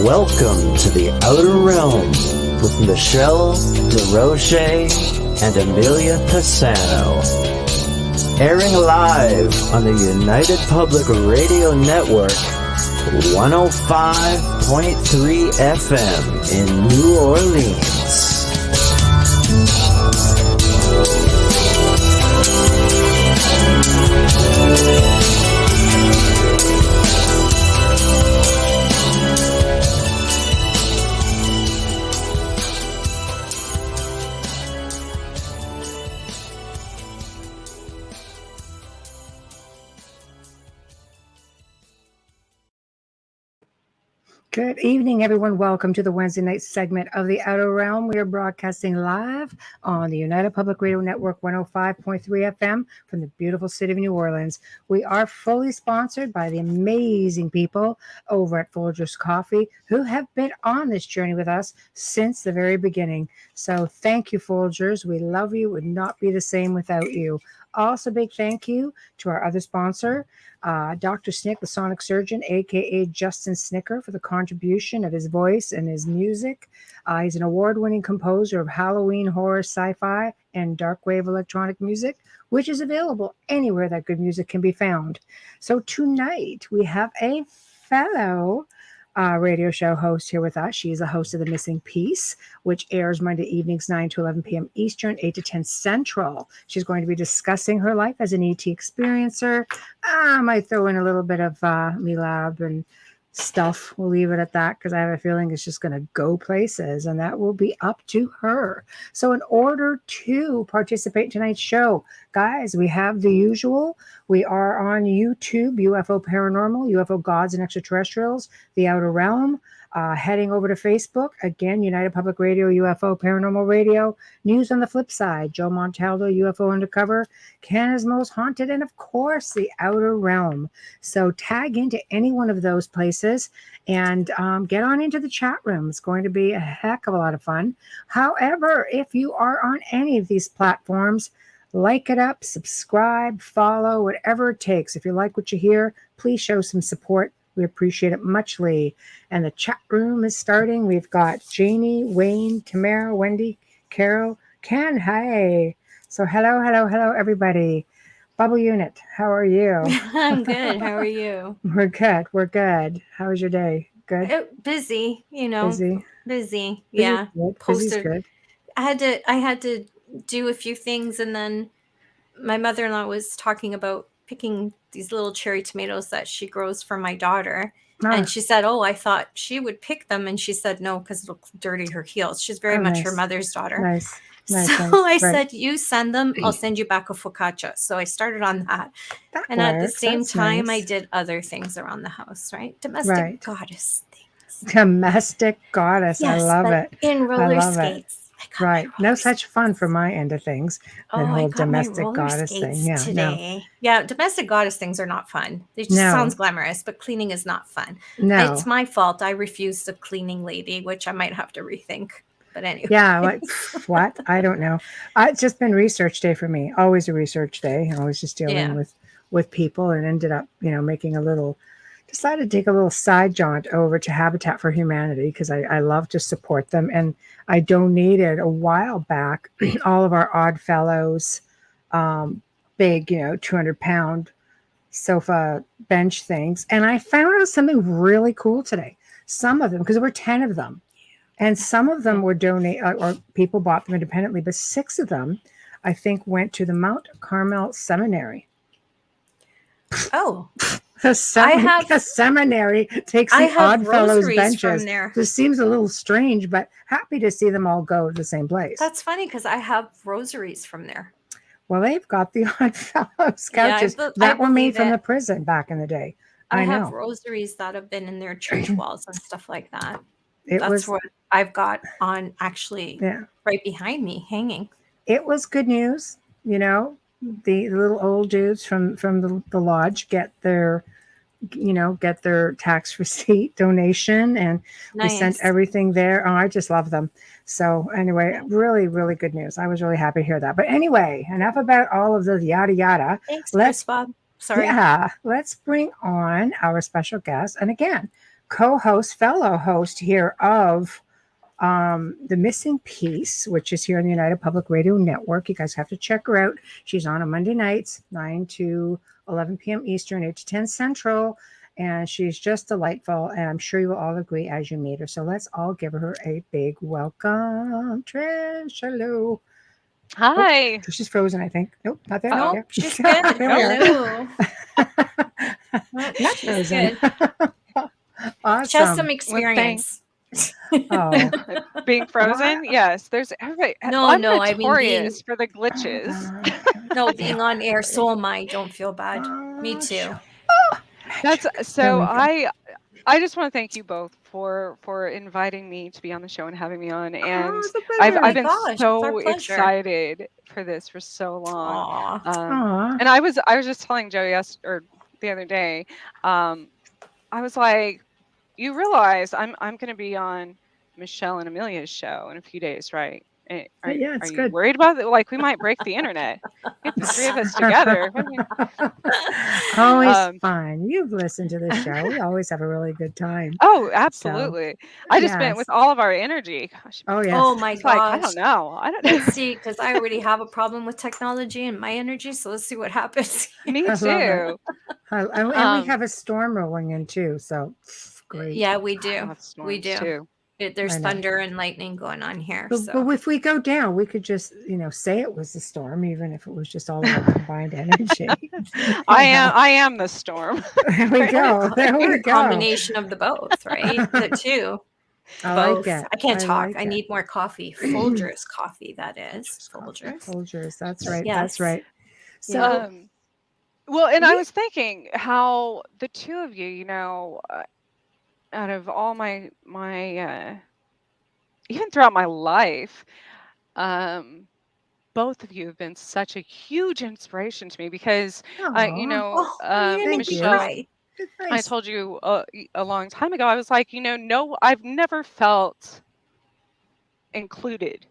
Welcome to the Outer Realm with Michelle DeRoche and Amelia Pisano. Airing live on the United Public Radio Network, 105.3 FM in New Orleans. Good evening, everyone. Welcome to the Wednesday night segment of the Outer Realm. We are broadcasting live on the United Public Radio Network 105.3 FM from the beautiful city of New Orleans. We are fully sponsored by the amazing people over at Folgers Coffee who have been on this journey with us since the very beginning. So thank you, Folgers. We love you. Would not be the same without you. Also, big thank you to our other sponsor, Dr. Snick, the sonic surgeon, a.k.a. Justin Snicker, for the contribution of his voice and his music. He's an award-winning composer of Halloween, horror, sci-fi, and dark wave electronic music, which is available anywhere that good music can be found. So tonight, we have a fellow radio show host here with us. She's a host of The Missing Piece, which airs Monday evenings 9 to 11 p.m. Eastern, 8 to 10 Central. She's going to be discussing her life as an ET experiencer. I might throw in a little bit of MiLAb and stuff. We'll leave it at that because I have a feeling it's just going to go places, and that will be up to her. So in order to participate in tonight's show, guys, we have the usual. We are on YouTube, UFO Paranormal, UFO Gods and Extraterrestrials, The Outer Realm. Heading over to Facebook, again, United Public Radio, UFO Paranormal Radio. News on the flip side, Joe Montaldo, UFO Undercover, Canada's Most Haunted, and of course, The Outer Realm. So tag into any one of those places and get on into the chat room. It's going to be a heck of a lot of fun. However, if you are on any of these platforms, like it up, subscribe, follow, whatever it takes. If you like what you hear, please show some support. We appreciate it muchly. And the chat room is starting. We've got Janie, Wayne, Tamara, Wendy, Carol, Ken. Hi. So hello, everybody. Bubble Unit, how are you? I'm good. How are you? We're good. How was your day? Good? Busy, you know. Busy. Yeah. Busy's good. I had to do a few things, and then my mother-in-law was talking about picking these little cherry tomatoes that she grows for my daughter. And she said, I thought she would pick them. And she said, no, because it'll dirty her heels. She's very much her mother's daughter. Nice. I said, you send them, I'll send you back a focaccia. So I started on that. And at the same time, I did other things around the house, right? Domestic goddess things. Domestic goddess. Yes, I love it. In roller skates. Right. No such fun for my end of things. That whole domestic goddess thing. Yeah. Today. No. Yeah. Domestic goddess things are not fun. It just sounds glamorous, but cleaning is not fun. No. It's my fault. I refused the cleaning lady, which I might have to rethink. But anyway. Yeah. Like, what? I don't know. It's just been research day for me. Always a research day. Always just dealing with people, and ended up, decided to take a little side jaunt over to Habitat for Humanity because I love to support them. And I donated a while back all of our Odd Fellows big, 200-pound sofa bench things. And I found out something really cool today. Some of them, because there were 10 of them, and some of them were donated or people bought them independently, but 6 of them, I think, went to the Mount Carmel Seminary. Oh. The seminary takes the Odd Fellows benches. This seems a little strange, but happy to see them all go to the same place. That's funny because I have rosaries from there. Well, they've got the Odd Fellows couches that were made from the prison back in the day. I have rosaries that have been in their church walls and stuff like that. That's what I've got on actually right behind me hanging. It was good news, The little old dudes from the lodge get their tax receipt donation, and we sent everything there. Oh, I just love them. So anyway, really, really good news. I was really happy to hear that. But anyway, enough about all of the yada yada. Thanks, Bob. Sorry. Yeah, let's bring on our special guest. And again, co-host, fellow host here of The Missing Piece, which is here on the United Public Radio Network. You guys have to check her out. She's on Monday nights, 9 to 11 p.m. Eastern, 8 to 10 Central. And she's just delightful. And I'm sure you will all agree as you meet her. So let's all give her a big welcome. Trish, hello. Hi. Oh, Trish is frozen, I think. Nope, not there. Nope, There. she's good. There we are. Hello. Not She's frozen. good. Awesome. Just some experience. Oh. Being frozen? Yes. There's everybody. No, I'm no, I mean notorious for the glitches. No, being on air, so am I. Don't feel bad. Me too. That's There so we go. I just want to thank you both for inviting me to be on the show and having me on. And it's a I've pleasure. I've been gosh, it's our so pleasure. excited for this for so long. Aw. Aw. And I was just telling Joe the other day, I was like, you realize I'm going to be on Michelle and Amelia's show in a few days, right? Are Yeah, it's you good. worried about it? Like, we might break the internet. Get the three of us together. Always fun. You've listened to the show. We always have a really good time. Oh, absolutely. I just meant with yes. all of our energy. Gosh, Oh, yes. Oh my it's like, I gosh. don't know. Let's see, because I already have a problem with technology and my energy. So let's see what happens. Me I love too. And we have a storm rolling in too. So great. Yeah, we I do. love We storms do. too. There's I know. thunder and lightning going on here. But So if we go down, we could just, say it was a storm, even if it was just all of our combined energy. I am the storm. There we go. There we you're a go. combination of the both, right? The two. I Both. like it. I can't talk. like I it. need more coffee. Folgers coffee, that is. Folgers. Folgers. That's right. Yes. That's right. So, Well, and I was thinking how the two of you, out of all my even throughout my life, both of you have been such a huge inspiration to me because, thank you. Michelle, Cry. I Nice. told you a long time ago, I was like, no, I've never felt included.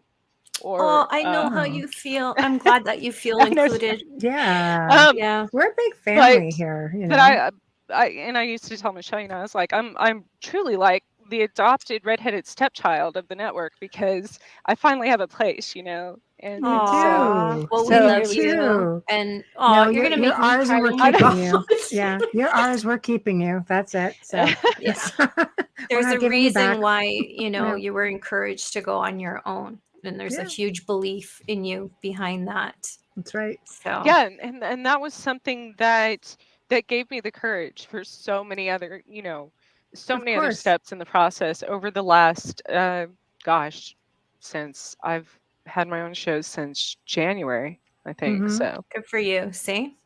Or I know how you feel. I'm glad that you feel included. Yeah. Yeah. We're a big family here, But I used to tell Michelle, I was like, I'm truly like the adopted redheaded stepchild of the network because I finally have a place, and You Aw. do. Well, So we love it's- you. And No, you're gonna you're make me ours cry and we're when we keeping go. you. Yeah, you're ours. We're keeping you. That's it. So Yes. we're There's not a giving you reason back. why, No. you were encouraged to go on your own. And there's a Yeah. huge belief in you behind that. That's right. So Yeah, and that was something that gave me the courage for so many other, so Of many other course. steps in the process over the last, since I've had my own shows since January, I think. Mhm. So good for you. See?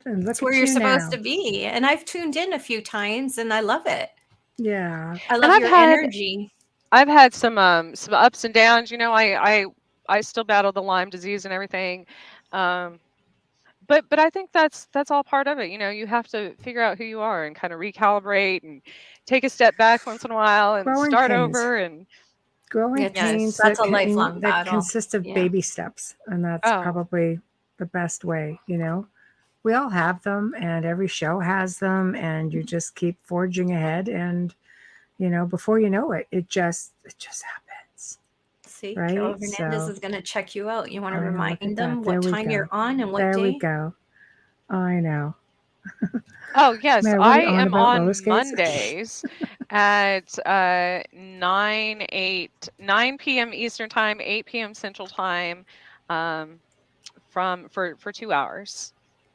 And look That's where at you're you supposed now. to be. And I've tuned in a few times and I love it. Yeah. I love I've your had- energy. I've had some ups and downs. I still battle the Lyme disease and everything. But I think that's all part of it. You have to figure out who you are and kind of recalibrate and take a step back once in a while and Growing start pains. over. And Growing Yes, pains that's a that lifelong that battle. consist of Yeah. baby steps, and that's Oh. probably the best way. We all have them, and every show has them, and you just keep forging ahead, and before you know it, it just happens. See, Right? Carol Hernandez So- is going to check you out. You want to I know, look remind at them that. There what we time go. you're on and what There day? we go. I know. Oh yes, Mary, what are I you on am about, on roller skates? Mondays at 9 p.m. Eastern time, 8 p.m. Central time, for 2 hours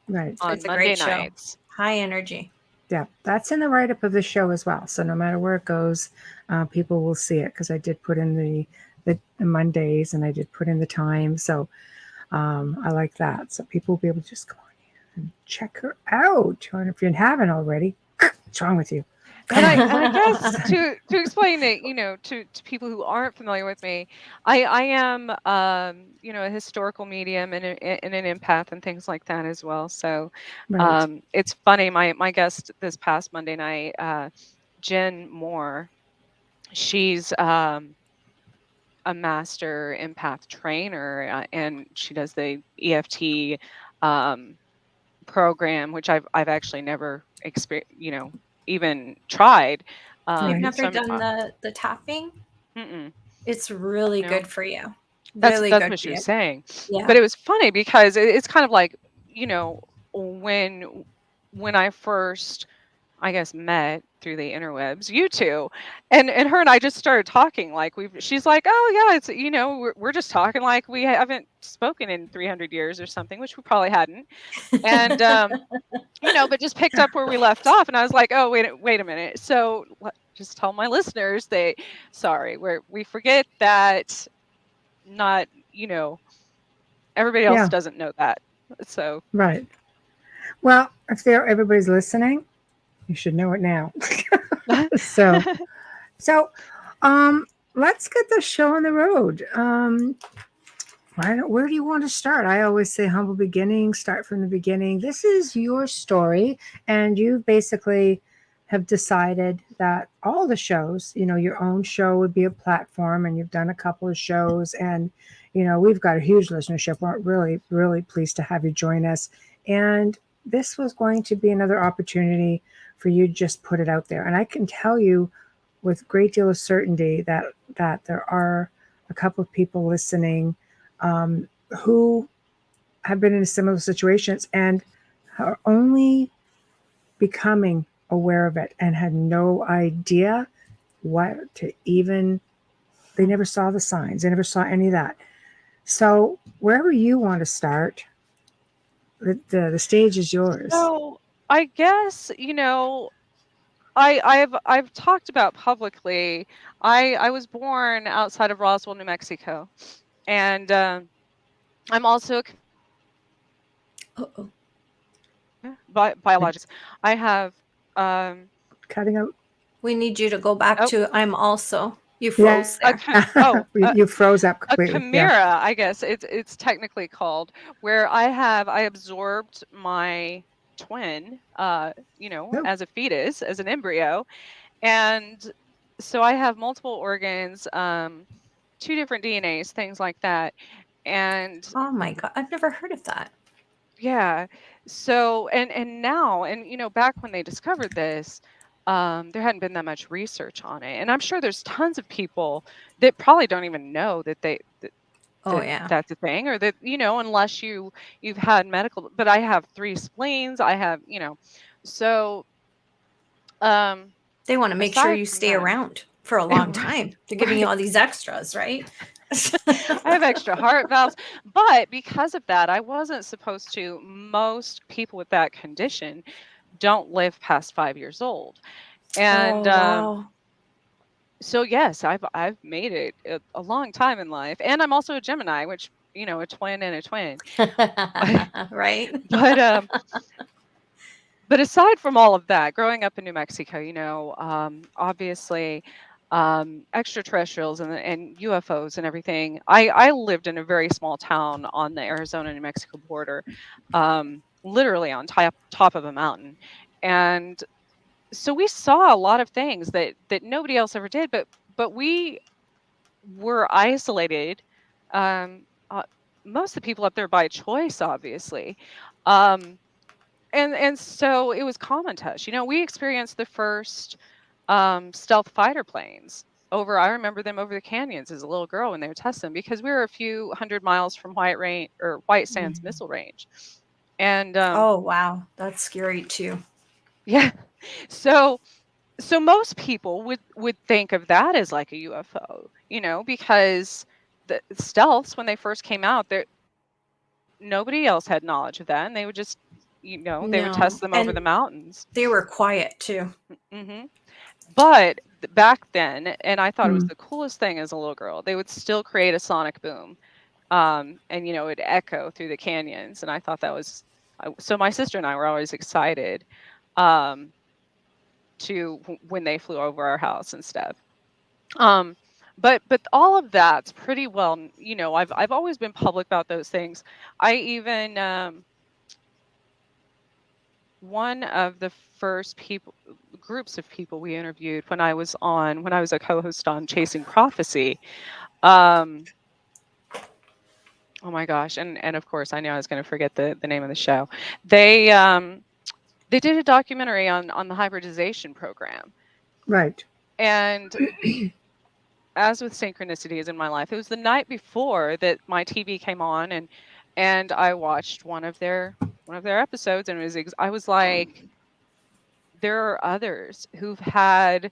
Right. on It's a Monday great show. nights. High energy. Yeah, that's in the write-up of the show as well. So no matter where it goes, people will see it because I did put in the Mondays and I did put in the time. So I like that. So people will be able to just go on here and check her out. And if you haven't already, what's wrong with you? And I guess to explain it, to people who aren't familiar with me, I am a historical medium and an empath and things like that as well. So Right. it's funny. My guest this past Monday night, Jen Moore, she's a master empath trainer, and she does the EFT program, which I've actually never even tried. You've never So done the tapping? mm-mm, It's really no. good for you. That's Really that's good what for she was you. saying. Yeah. But it was funny because it's kind of like, when I first, I guess, met through the interwebs, you two, and her and I just started talking like she's like, oh yeah, it's we're just talking like we haven't spoken in 300 years or something, which we probably hadn't, and but just picked up where we left off, and I was like, oh wait a minute, so just tell my listeners sorry, we forget that not everybody else doesn't know that, so Right. Well, if everybody's listening, you should know it now. So, so, let's get the show on the road. Where do you want to start? I always say humble beginnings, start from the beginning. This is your story, and you basically have decided that all the shows, your own show would be a platform, and you've done a couple of shows, and we've got a huge listenership. We're really, really pleased to have you join us. And this was going to be another opportunity for you to just put it out there. And I can tell you with a great deal of certainty that there are a couple of people listening who have been in similar situations and are only becoming aware of it and had no idea what to even, they never saw the signs, they never saw any of that. So wherever you want to start, the stage is yours. So I guess, I've talked about publicly. I was born outside of Roswell, New Mexico, and I'm also Uh-oh. biologist. I have Cutting out. We need you to go back oh to I'm also. You froze there. You froze up a completely. chimera, I guess it's technically called, where I absorbed my twin, as a fetus, as an embryo, and so I have multiple organs, 2 different DNAs, things like that, and Oh my God. I've never heard of that. yeah, so and now, and back when they discovered this, there hadn't been that much research on it, and I'm sure there's tons of people that probably don't even know Oh yeah. that's a thing, or that unless you've had medical. But I have 3 spleens. I have so um They want to make sure aside you from stay that, around for a long right, time. They're giving you right. all these extras, right? I have extra heart valves, but because of that, I wasn't supposed to. Most people with that condition don't live past 5 years old, and Oh wow. so yes, I've made it a long time in life, and I'm also a Gemini, which a twin and a twin. Right? But but aside from all of that, growing up in New Mexico, obviously, extraterrestrials and UFOs and everything. I lived in a very small town on the Arizona New Mexico border, literally on top of a mountain, and so we saw a lot of things that nobody else ever did. But we were isolated. Um, uh, Most of the people up there by choice, obviously. Um, and so it was common to us. We experienced the first stealth fighter planes over. I remember them over the canyons as a little girl when they would test them, because we were a few hundred miles from White Sands Mhm. missile range. And Oh wow. That's scary too. yeah, so most people would think of that as like a UFO, because the stealths, when they first came out, there nobody else had knowledge of that, and they would just, they would No. test them over And the mountains. they were quiet too. Hmm. But back then, and I thought it was Mm. the coolest thing as a little girl, they would still create a sonic boom, and it'd echo through the canyons, and I thought that was so. My sister and I were always excited, um, when they flew over our house and stuff. Um, but all of that's pretty well, I've always been public about those things. I even one of the first groups of people we interviewed when I was a co-host on Chasing Prophecy. Um, oh my gosh, and of course I knew I was going to forget the name of the show. They did a documentary on the hybridization program. Right. And as with synchronicities in my life, it was the night before that my TV came on, and I watched one of their episodes, and I was like, there are others who've had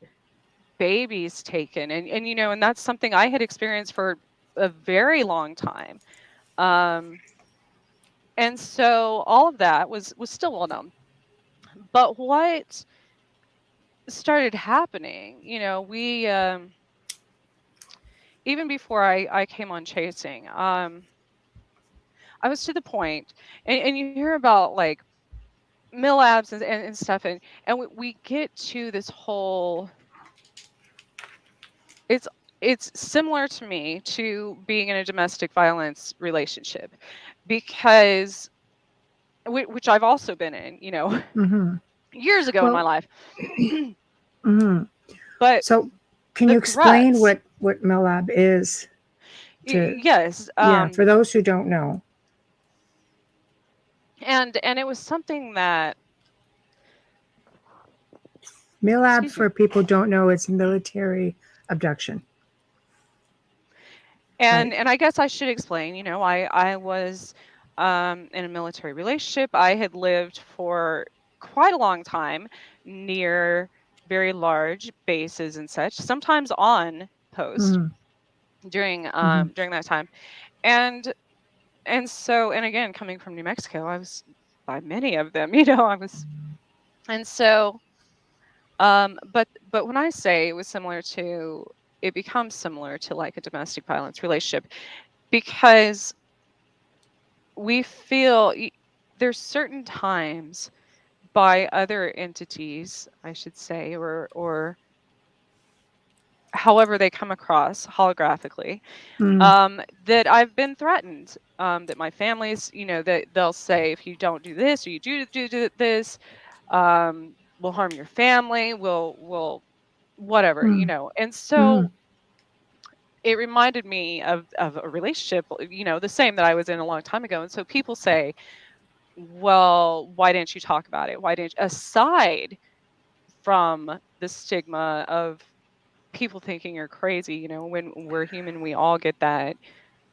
babies taken, and you know, and that's something I had experienced for a very long time. And so all of that was still well known. But what started happening, you know, we even before I came on chasing, I was to the point, and you hear about like MiLABs and stuff, and we get to this whole, it's it's similar to me to being in a domestic violence relationship, because which I've also been in, you know, Mm-hmm. years ago in my Well, life. mm-hmm. But So, can the you explain threats, what MiLAB is to, yes, yeah, for those who don't know? and it was something that, MiLAB, excuse me, for people who don't know, it's military abduction, right? and I guess I should explain, you know, I was in a military relationship. I had lived for quite a long time near very large bases and such, sometimes on post Mm-hmm. during that time. And so, and again, coming from New Mexico, I was by many of them, you know, I was, and so but when I say it was similar to, it becomes similar to like a domestic violence relationship, because we feel there's certain times by other entities, I should say, or however they come across holographically, Mm. that I've been threatened, that my family's, you know, that they'll say, if you don't do this or you do this, we'll harm your family, we'll whatever, you Mm. know. And Mm-hmm. so it reminded me of a relationship, you know, the same that I was in a long time ago. And so people say, well, why didn't you talk about it? Why didn't you? Aside from the stigma of people thinking you're crazy, you know, when we're human, we all get that,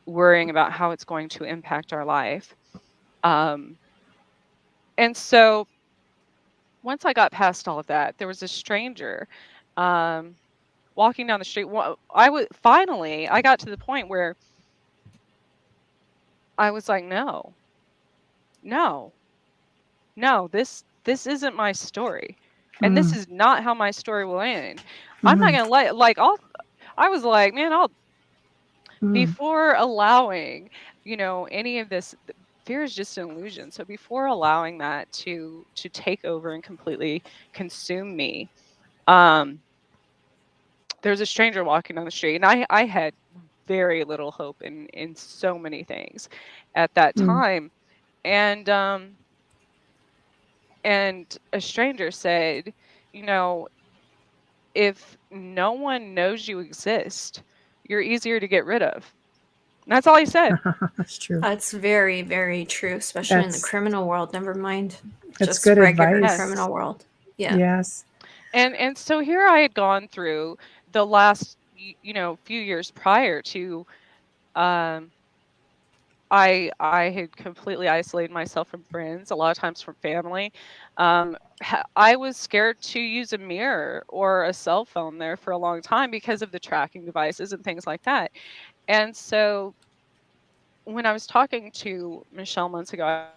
worrying about how it's going to impact our life. Um, and so once I got past all of that, there was a stranger um, walking down the street. I was finally, I got to the point where I was like, no, no, no, this isn't my story. And this Mm. is not how my story will end. I'm not Mm-hmm. gonna let, like, I was like, man, I'll, Mm. before allowing, you know, any of this, fear is just an illusion. So before allowing that to take over and completely consume me, um, there's a stranger walking down the street, and I had very little hope in so many things at that Mm. time. And a stranger said, you know, if no one knows you exist, you're easier to get rid of. And that's all he said. That's true. That's very, very true, especially in the That's criminal world. Never mind that's just good regular advice. criminal Yes. world. Yeah. Yes. And so here I had gone through the last, you know, few years prior to, um I had completely isolated myself from friends, a lot of times from family. I was scared to use a mirror or a cell phone there for a long time because of the tracking devices and things like that. And so when I was talking to Michelle months ago, I said,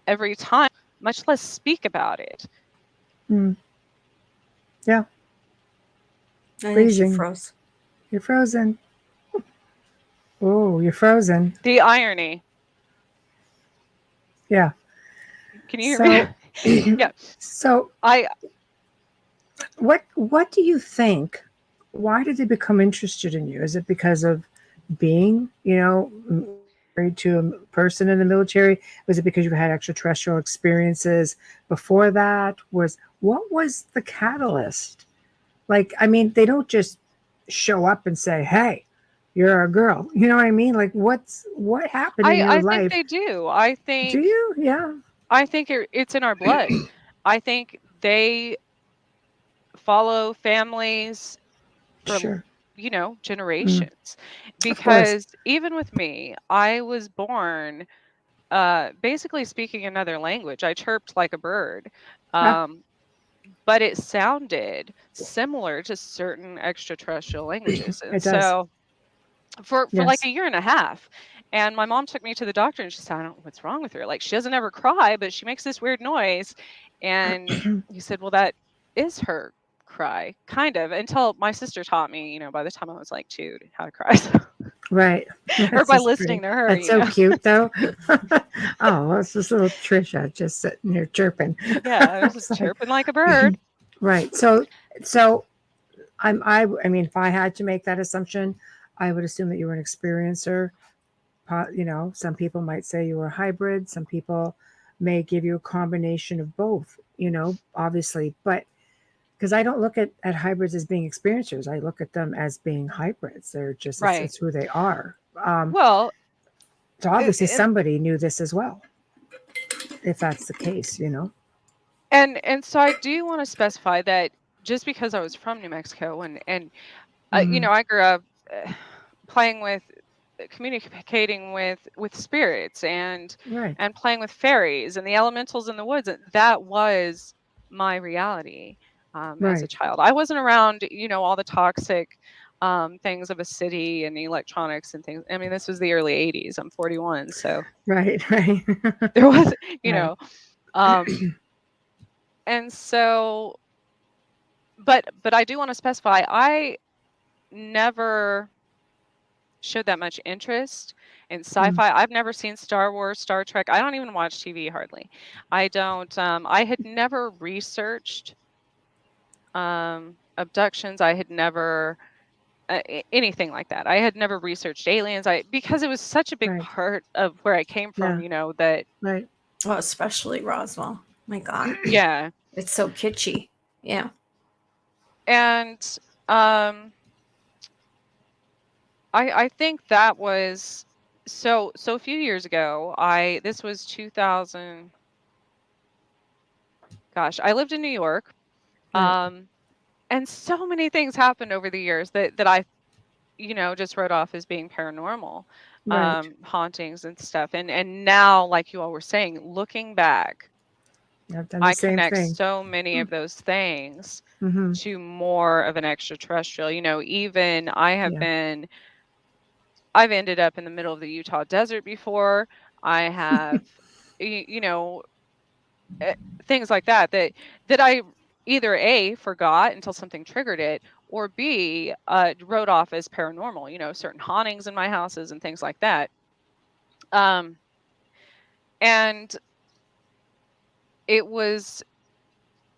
every time, much less speak about it. Mm. Yeah. I think she Freezing. froze. You're frozen. Oh, you're frozen. The irony. Yeah. Can you hear me? So, Yeah. so I what do you think? Why did they become interested in you? Is it because of being, married to a person in the military? Was it because you had extraterrestrial experiences before that? What was the catalyst? Like, I mean, they don't just show up and say, "Hey, you're a girl." You know what I mean? Like, what happened in your I think life? they do. Do you? Yeah. I think it's in our blood. I think they follow families for, Sure. generations. Of course. Because even with me, I was born basically speaking another language. I chirped like a bird. Ah, But it sounded similar to certain extraterrestrial languages. And it does. so for like Yes. a year and a half, and my mom took me to the doctor and she said, I don't know what's wrong with her. Like, she doesn't ever cry, but she makes this weird noise. And he said, well, that is her cry, kind of, until my sister taught me, by the time I was like 2, how to cry. Right. Or That's by just listening pretty. to her, That's so cute, though. Oh, it's this little Trisha just sitting there chirping. Yeah, I was just It's like, chirping like a bird. right. So I mean, if I had to make that assumption, I would assume that you were an experiencer. Some people might say you were a hybrid. Some people may give you a combination of both, obviously. But because I don't look at hybrids as being experiencers, I look at them as being hybrids. They're just, Right. it's who they are. Well, So obviously somebody knew this as well, if that's the case, and so I do want to specify that just because I was from New Mexico and I grew up playing with communicating with spirits and Right. playing with fairies and the elementals in the woods. That was my reality as a Right. child. I wasn't around, all the toxic things of a city and electronics and things. I mean, this was the early 80s. I'm 41, so Right. there was, Right. and so, but I do want to specify, I never showed that much interest in sci-fi. I've never seen Star Wars, Star Trek. I don't even watch TV hardly. I don't. I had never researched abductions. I had never anything like that. I had never researched aliens. Because it was such a big Right. part of where I came from. Yeah. That. Right. Well, especially Roswell. My God. Yeah. It's so kitschy. Yeah. And I think that was so a few years ago. This was 2000. Gosh, I lived in New York. Right. And so many things happened over the years that I, just wrote off as being paranormal, Right. hauntings and stuff. And now, like you all were saying, looking back, I've done the I same connect thing. so many of those things Mm-hmm. to more of an extraterrestrial. Even Yeah. I've ended up in the middle of the Utah desert before. I have, you know, things like that I either A, forgot until something triggered it, or B, wrote off as paranormal, certain hauntings in my houses and things like that. And it was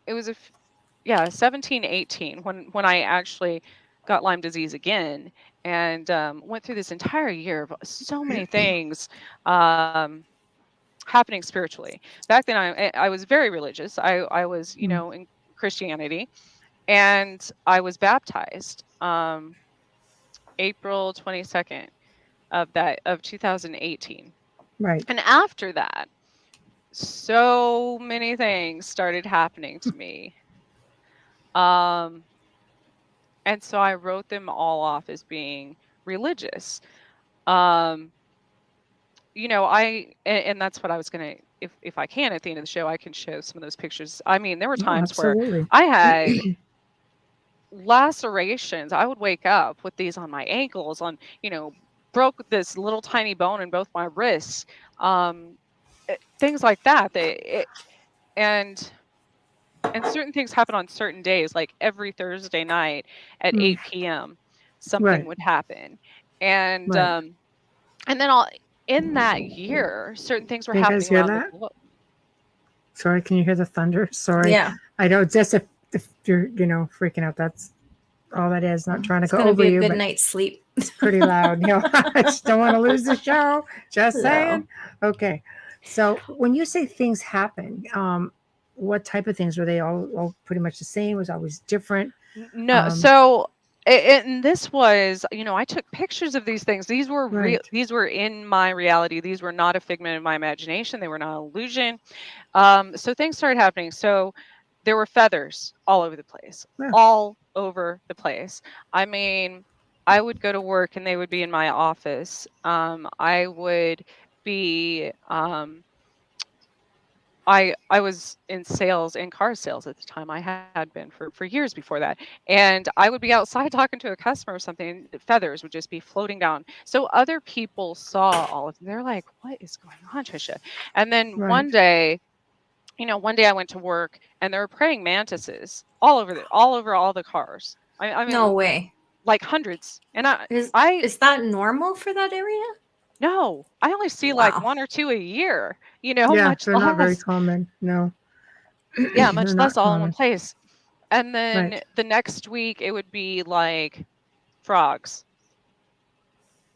17, 18 when I actually got Lyme disease again and went through this entire year of so many things happening spiritually. Back then I was very religious. I was, in Christianity. And I was baptized April 22nd of 2018. Right. And after that, so many things started happening to me. And so I wrote them all off as being religious. And that's what I was gonna, if I can at the end of the show, I can show some of those pictures. I mean, there were Oh, times where absolutely. I had lacerations. I would wake up with these on my ankles, broke this little tiny bone in both my wrists, things like that. And certain things happen on certain days, like every Thursday night at 8 p.m. something Right. would happen, and Right. then in that year, certain things were Can you guys happening hear around the that? globe. Sorry, can you hear the thunder? Sorry. Yeah. I know, just if you're, freaking out, that's all that is. Not trying to It's go going to over be a you, good but night's sleep. it's pretty loud. I just don't want to lose the show. Just No. saying. Okay. So when you say things happen, what type of things were they all pretty much the same? Was it always different? No, so and this was, I took pictures of these things. These were real. Right. These were in my reality. These were not a figment of my imagination. They were not an illusion. So things started happening. So there were feathers all over the place, all over the place. I mean, I would go to work and they would be in my office. I would be, I was in sales, in car sales at the time. I had been for years before that. And I would be outside talking to a customer or something, and the feathers would just be floating down. So other people saw all of them. They're like, what is going on, Trisha? And then one day I went to work and there were praying mantises all over all the cars. I mean, No way. like hundreds. And Is that normal for that area? no, I only see like one or two a year, much they're not very less. common. No. Yeah, much They're less not all in one common. place. And then the next week it would be like frogs.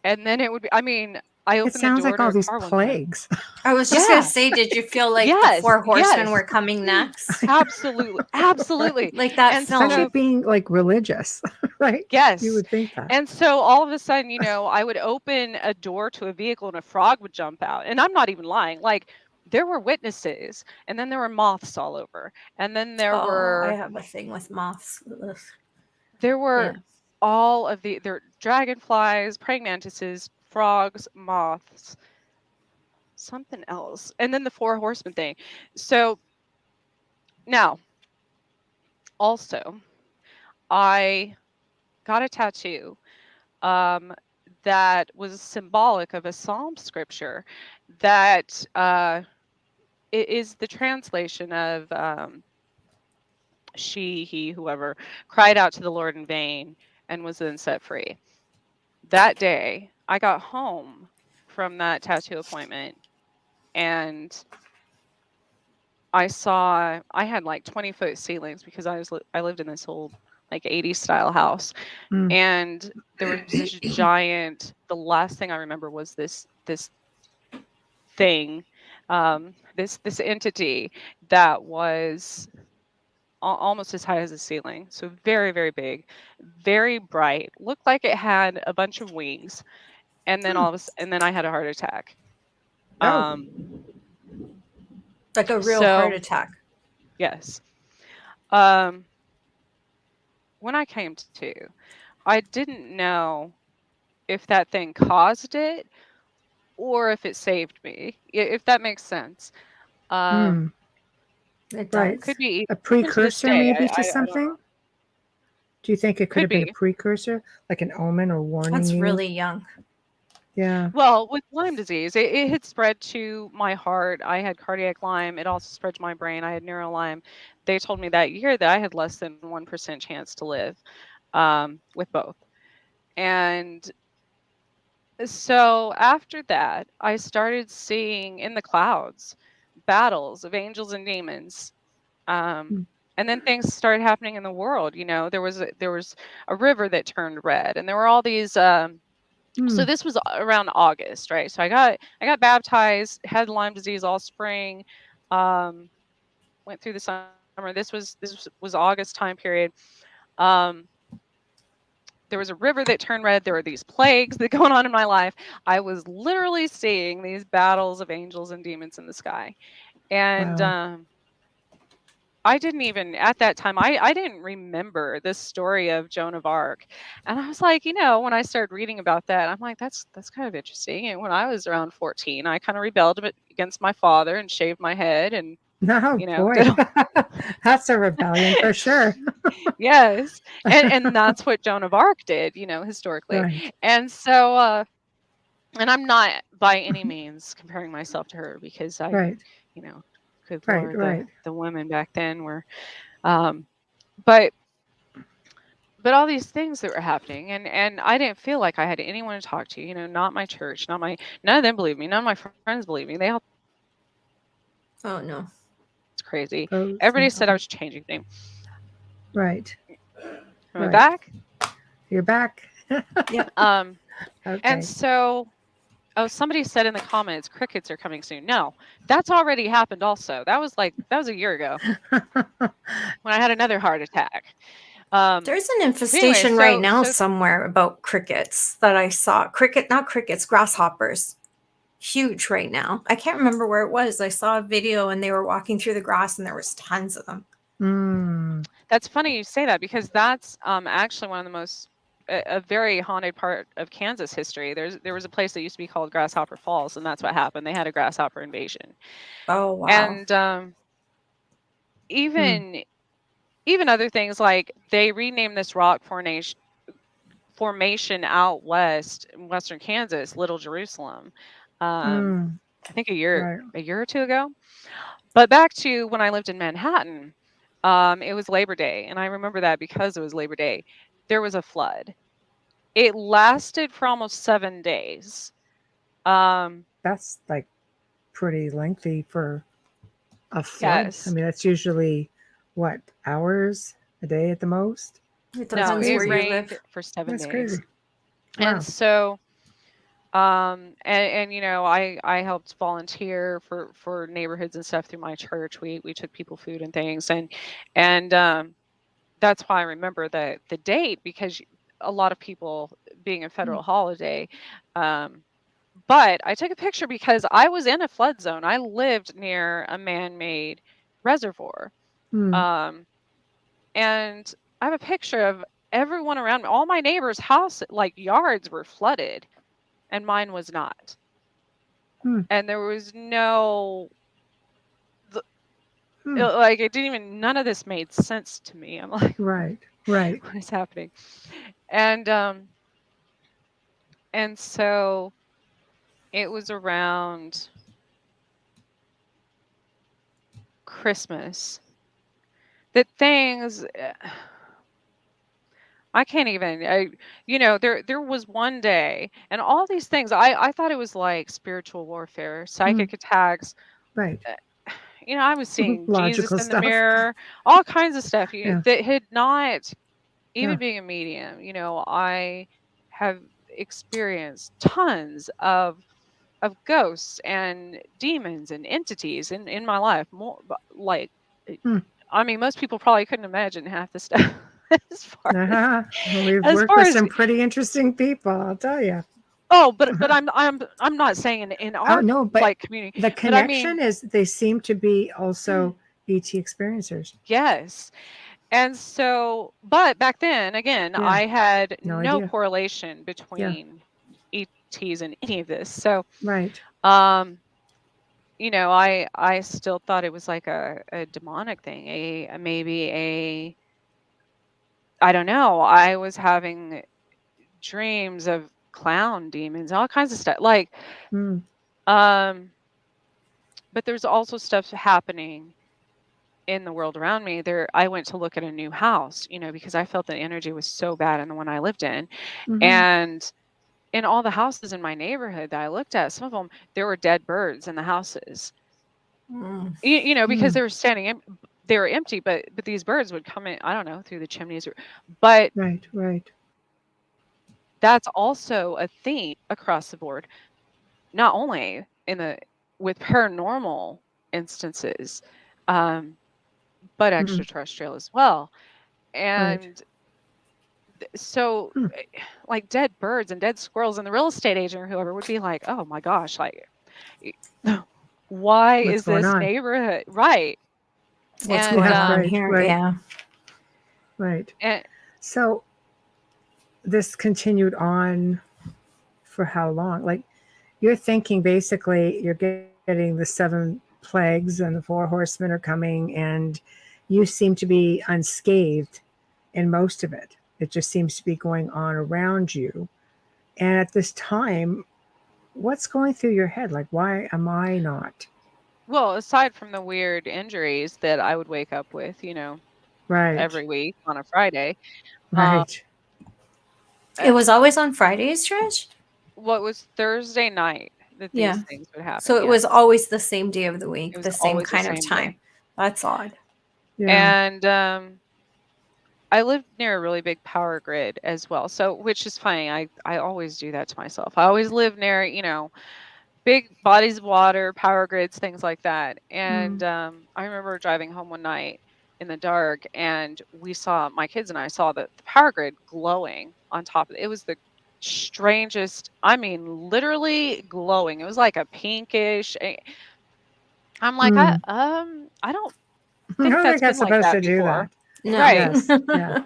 And then it would be, I mean, I It opened the sounds door like to all a these car one time. plagues. I was just gonna say, did you feel like the Yes, four horsemen yes. were coming next? Absolutely, absolutely. Like that And film. Especially so, being like religious, right? yes. You would think that. And so all of a sudden, I would open a door to a vehicle and a frog would jump out. And I'm not even lying. Like, there were witnesses, and then there were moths all over. And then there I were have a thing with moths. Ugh. there were Yeah. all of there dragonflies, praying mantises, frogs, moths, something else. And then the four horsemen thing. So now, also, I got a tattoo that was symbolic of a psalm scripture that it is the translation of she, he, whoever cried out to the Lord in vain and was then set free. That day, I got home from that tattoo appointment and I had like 20-foot ceilings because I lived in this old like 80s style house. And there was this giant, the last thing I remember was this thing, this entity that was almost as high as the ceiling. So very, very big, very bright, looked like it had a bunch of wings. And then and then I had a heart attack. Like a real heart attack. Yes. When I came to, I didn't know if that thing caused it or if it saved me, if that makes sense. It does. Could be a precursor maybe to I something. Do you think it could have been a precursor, like an omen or warning? That's really young. Yeah. Well, with Lyme disease, it had spread to my heart. I had cardiac Lyme. It also spread to my brain. I had neuro-Lyme. They told me that year that I had less than 1% chance to live with both. And so after that, I started seeing in the clouds battles of angels and demons. And then things started happening in the world. There was a river that turned red, and there were all these. So this was around August, right? So I got baptized, had Lyme disease all spring, went through the summer. This was August time period. There was a river that turned red. There were these plagues that going on in my life. I was literally seeing these battles of angels and demons in the sky. And I didn't even, at that time, I didn't remember this story of Joan of Arc. And I was like, when I started reading about that, I'm like, that's kind of interesting. And when I was around 14, I kind of rebelled against my father and shaved my head and, boy, that's a rebellion for sure. Yes. And that's what Joan of Arc did, historically. Right. And so, and I'm not by any means comparing myself to her because good Lord, the women back then were, but all these things that were happening and I didn't feel like I had anyone to talk to, not my church, none of them believe me. None of my friends believe me. They all, oh no, it's crazy. Everybody said I was changing things. Right. Am I back? You're back. Yeah. Okay. And so, somebody said in the comments, crickets are coming soon. No, that's already happened also. That was a year ago when I had another heart attack. There's an infestation right now somewhere about crickets that I saw. Not crickets, grasshoppers. Huge right now. I can't remember where it was. I saw a video and they were walking through the grass and there was tons of them. That's funny you say that, because that's actually one of the most a very haunted part of Kansas history. There was a place that used to be called Grasshopper Falls, and that's what happened. They had a grasshopper invasion. Oh, wow. And even other things, like they renamed this rock formation out west in western Kansas Little Jerusalem. I think a year or two ago. But back to when I lived in Manhattan, it was Labor Day, and I remember that because it was Labor Day. There was a flood. It lasted for almost 7 days. That's like pretty lengthy for a flood. Yes. I mean, that's usually what, hours a day at the most? It No, depends it where you rained live. for 7 That's days. crazy. Wow. And so and you know, I helped volunteer for neighborhoods and stuff through my church. We took people food and things, and that's why I remember the date, because a lot of people being a federal holiday. But I took a picture because I was in a flood zone. I lived near a man-made reservoir. Um, and I have a picture of everyone around me. All my neighbors' house, like yards, were flooded, and mine was not. And there was no, like, it didn't even, none of this made sense to me. I'm like, right. what is happening? And so it was around Christmas that things, I can't even, you know, there was one day, and all these things, I thought it was like spiritual warfare, psychic attacks. Right. You know, I was seeing Jesus Logical in the stuff. mirror, all kinds of stuff Yeah. that had not, even Yeah. being a medium, you know, I have experienced tons of ghosts and demons and entities in my life. More like, I mean, most people probably couldn't imagine half the stuff as far We've as worked far with as some pretty interesting people, I'll tell you. oh, but I'm not saying in our no, but like community, the but I connection mean, is they seem to be also ET experiencers. yes. And so, but back then, again, Yeah. I had No no idea. correlation between ETs and any of this. So, Right. you know, I still thought it was like a demonic thing, maybe a, I don't know. I was having dreams of clown demons, all kinds of stuff. Like, but there's also stuff happening in the world around me. I went to look at a new house, you know, because I felt the energy was so bad in the one I lived in. And in all the houses in my neighborhood that I looked at, some of them, there were dead birds in the houses. You know, because they were standing they were empty, but these birds would come in, I don't know, through the chimneys. But Right. that's also a theme across the board, not only with paranormal instances, but extraterrestrial as well. And so, like, dead birds and dead squirrels, and the real estate agent or whoever would be like, oh my gosh, like, why What's is going this on? neighborhood right? What's And going on here? right. Yeah. Right. and So this continued on for how long? Like, you're thinking basically you're getting the 7 plagues and the 4 horsemen are coming, and you seem to be unscathed in most of it. It just seems to be going on around you. And at this time, what's going through your head? Like, why am I not? well, aside from the weird injuries that I would wake up with, you know, Right. every week on a Friday. Right. It was always on Fridays, Trish? What was Thursday night that these things would happen? So it was always the same day of the week, It was the same always the kind of same time. day. That's odd. Yeah. And I lived near a really big power grid as well. So, which is funny. I always do that to myself. I always live near, you know, big bodies of water, power grids, things like that. And I remember driving home one night in the dark, and my kids and I saw the power grid glowing on top of it. It was the strangest, I mean, literally glowing. It was like a pinkish. I'm like, I don't think No, that's they're been like supposed that to do before. No. Right. Yes. Yeah.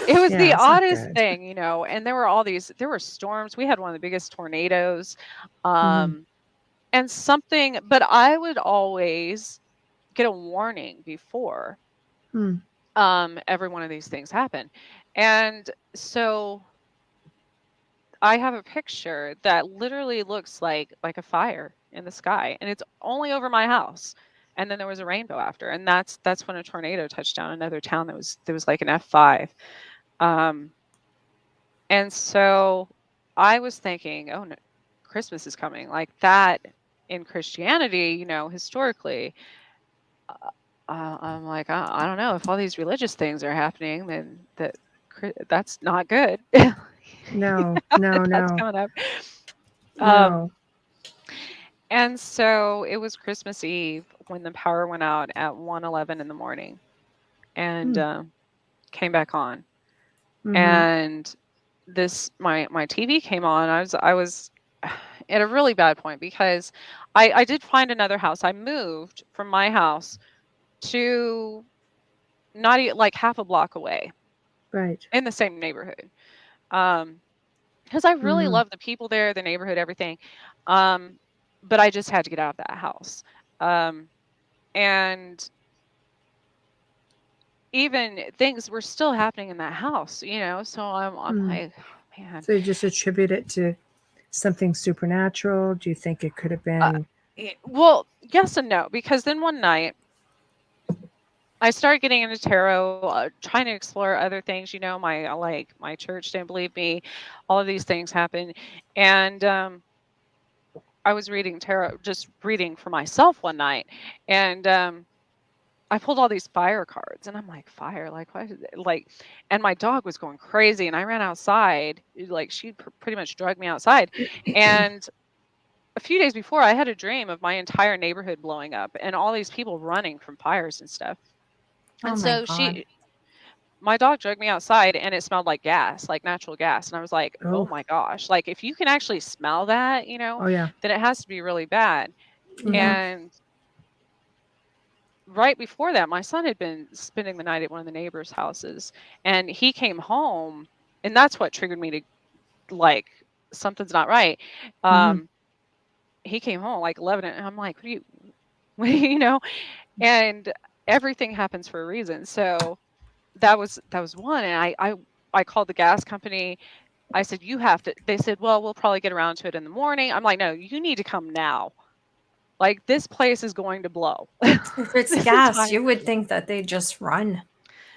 It was Yeah, the it's not oddest good. thing, you know, and there were storms. We had one of the biggest tornadoes. Mhm. And something, but I would always get a warning before Mm. every one of these things happen. And so I have a picture that literally looks like a fire in the sky, and it's only over my house. And then there was a rainbow after, and that's when a tornado touched down another town that was like an F5. Um, and so I was thinking, oh no, Christmas is coming. Like that in Christianity, you know, historically, I'm like, I don't know if all these religious things are happening, then that's not good. No, no, That's no, coming up. Um, no. and so it was Christmas Eve when the power went out at 1:11 in the morning, and Mm. came back on. Mhm. And my TV came on. I was at a really bad point because I did find another house. I moved from my house to not like half a block away Right. in the same neighborhood. Um, because I really Mhm. love the people there, the neighborhood, everything. Um, but I just had to get out of that house. Um, and even things were still happening in that house, you know. So I'm Mm. like, oh, man. So you just attribute it to something supernatural? Do you think it could have Uh, been? well, yes and no, because then one night I started getting into tarot, trying to explore other things. You know, my church didn't believe me. All of these things happened, and I was reading tarot, just reading for myself one night, and I pulled all these fire cards, and I'm like, fire, like why? Like, and my dog was going crazy, and I ran outside, like she pretty much drugged me outside, and a few days before, I had a dream of my entire neighborhood blowing up and all these people running from fires and stuff. Oh And my so God. my dog dragged me outside and it smelled like gas, like natural gas. And I was like, oh Oh, my gosh, like if you can actually smell that, you know, oh yeah. then it has to be really bad. Mhm. And right before that, my son had been spending the night at one of the neighbors' houses and he came home. And that's what triggered me to like, something's not right. Mhm. He came home like 11 and I'm like, what do you, you know, and everything happens for a reason. So that was one. And I called the gas company. I said, you have to, they said, well, we'll probably get around to it in the morning. I'm like, no, you need to come now. Like this place is going to blow. If it's This gas, entire you would think that they just run.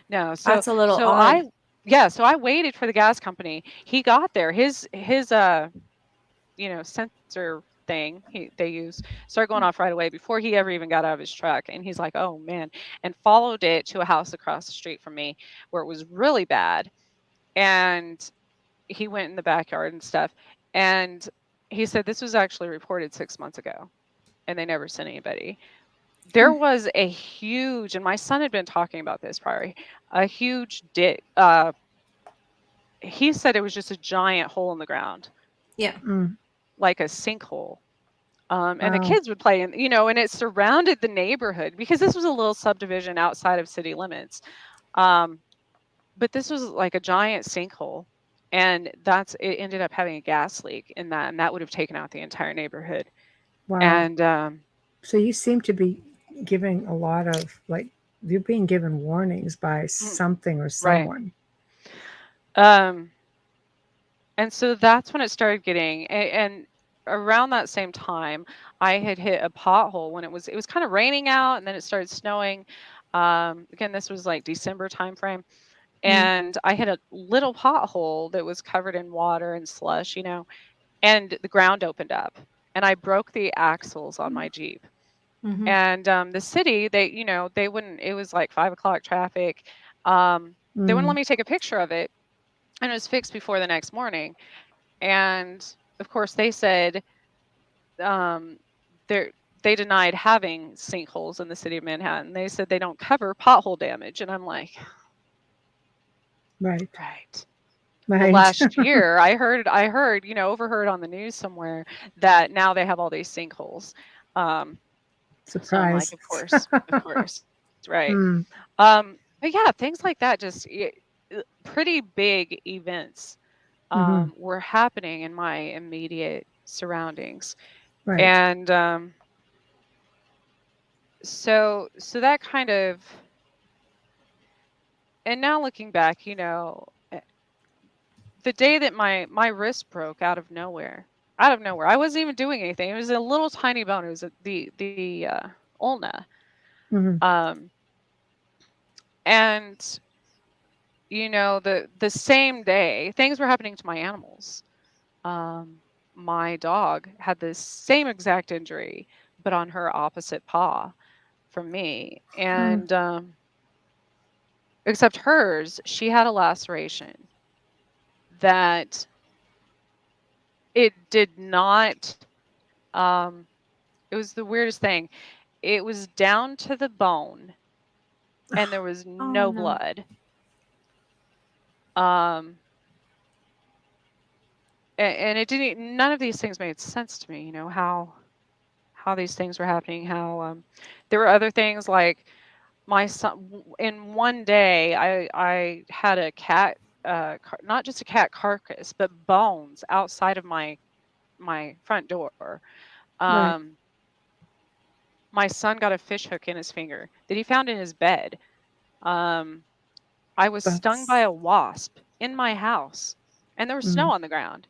no. So That's a little so odd. I yeah, so I waited for the gas company. He got there. His sensor thing they use started going off right away before he ever even got out of his truck. And he's like, oh man, and followed it to a house across the street from me where it was really bad. And he went in the backyard and stuff. And he said this was actually reported 6 months ago and they never sent anybody. There was a huge, and my son had been talking about this prior, a huge dig. He said it was just a giant hole in the ground, Yeah. Mm. like a sinkhole. And the Wow. kids would play in, you know, and it surrounded the neighborhood because this was a little subdivision outside of city limits. Um, but this was like a giant sinkhole. And it ended up having a gas leak in that, and that would have taken out the entire neighborhood. Wow. And So you seem to be giving a lot of like you're being given warnings by mm, something or right. someone. Um, and so that's when it started getting, and around that same time, I had hit a pothole when it was kind of raining out, and then it started snowing. Again, this was like December timeframe, Mm. and I hit a little pothole that was covered in water and slush, you know, and the ground opened up, and I broke the axles on my Jeep. Mm-hmm. And the city, they wouldn't. It was like 5 o'clock traffic. They wouldn't let Mm. me take a picture of it, and it was fixed before the next morning. And of course, they said um, they they denied having sinkholes in the city of Manhattan. They said they don't cover pothole damage, and I'm like, Right. right. Well, Right. last year I heard, overheard on the news somewhere that now they have all these sinkholes. Um, so I'm like, Surprise. of course, of course. right. But yeah, things like that, just pretty big events were happening in my immediate surroundings. Right. And so that kind of, and now looking back, the day that my wrist broke out of nowhere, I wasn't even doing anything. It was a little tiny bone. It was the ulna. And the same day, things were happening to my animals. My dog had the same exact injury, but on her opposite paw from me. And except hers, she had a laceration that it did not, it was the weirdest thing. It was down to the bone and there was no blood. And it didn't, none of these things made sense to me, how these things were happening, how there were other things like my son, in one day I had a cat, not just a cat carcass, but bones outside of my front door. My son got a fish hook in his finger that he found in his bed. I was stung by a wasp in my house, and there was snow on the ground.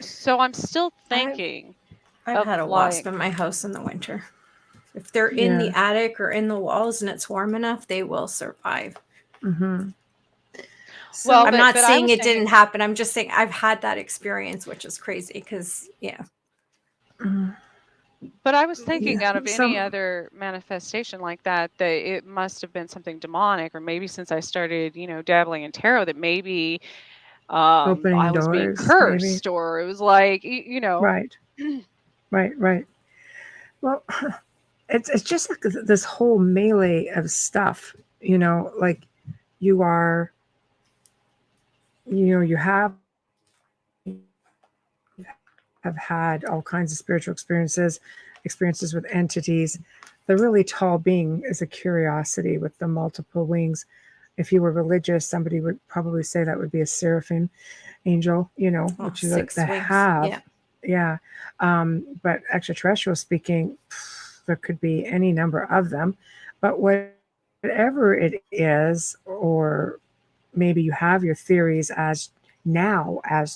So I'm still thinking. I've had a wasp in my house in the winter. If they're in the attic or in the walls and it's warm enough, they will survive. So well, I'm not saying it didn't happen. I'm just saying I've had that experience, which is crazy because, But I was thinking out of any other manifestation like that it must have been something demonic, or maybe since I started, dabbling in tarot, that maybe I was being cursed, maybe. Or it was like, Right. Well, it's just like this whole melee of stuff, like you are, you have had all kinds of spiritual experiences with entities. The really tall being is a curiosity with the multiple wings. If you were religious, somebody would probably say that would be a seraphim angel, which is the have. Yeah. But extraterrestrial speaking, there could be any number of them. But whatever it is, or maybe you have your theories as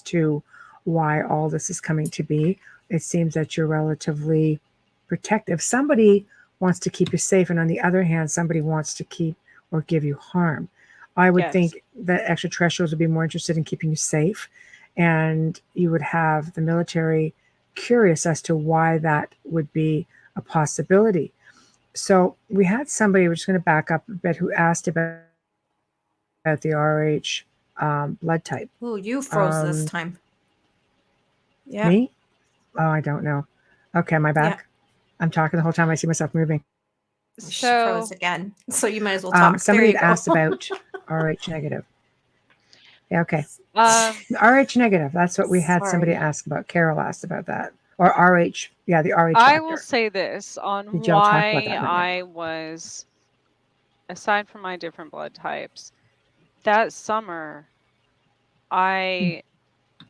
to why all this is coming to be. It seems that you're relatively protective. Somebody wants to keep you safe, and on the other hand, somebody wants to keep or give you harm. I would think that extraterrestrials would be more interested in keeping you safe, and you would have the military curious as to why that would be a possibility. So we had somebody, we're just going to back up a bit, who asked about the RH blood type. Oh, you froze this time. Yeah. Me? Oh, I don't know. Okay, am I back? Yeah. I'm talking the whole time. I see myself moving. She froze again. So you might as well talk. Somebody had asked about RH negative. Yeah, okay. RH negative. That's what we had somebody ask about. Carol asked about that. Or RH. Yeah, the RH factor. I will say this on why I was, aside from my different blood types, that summer, I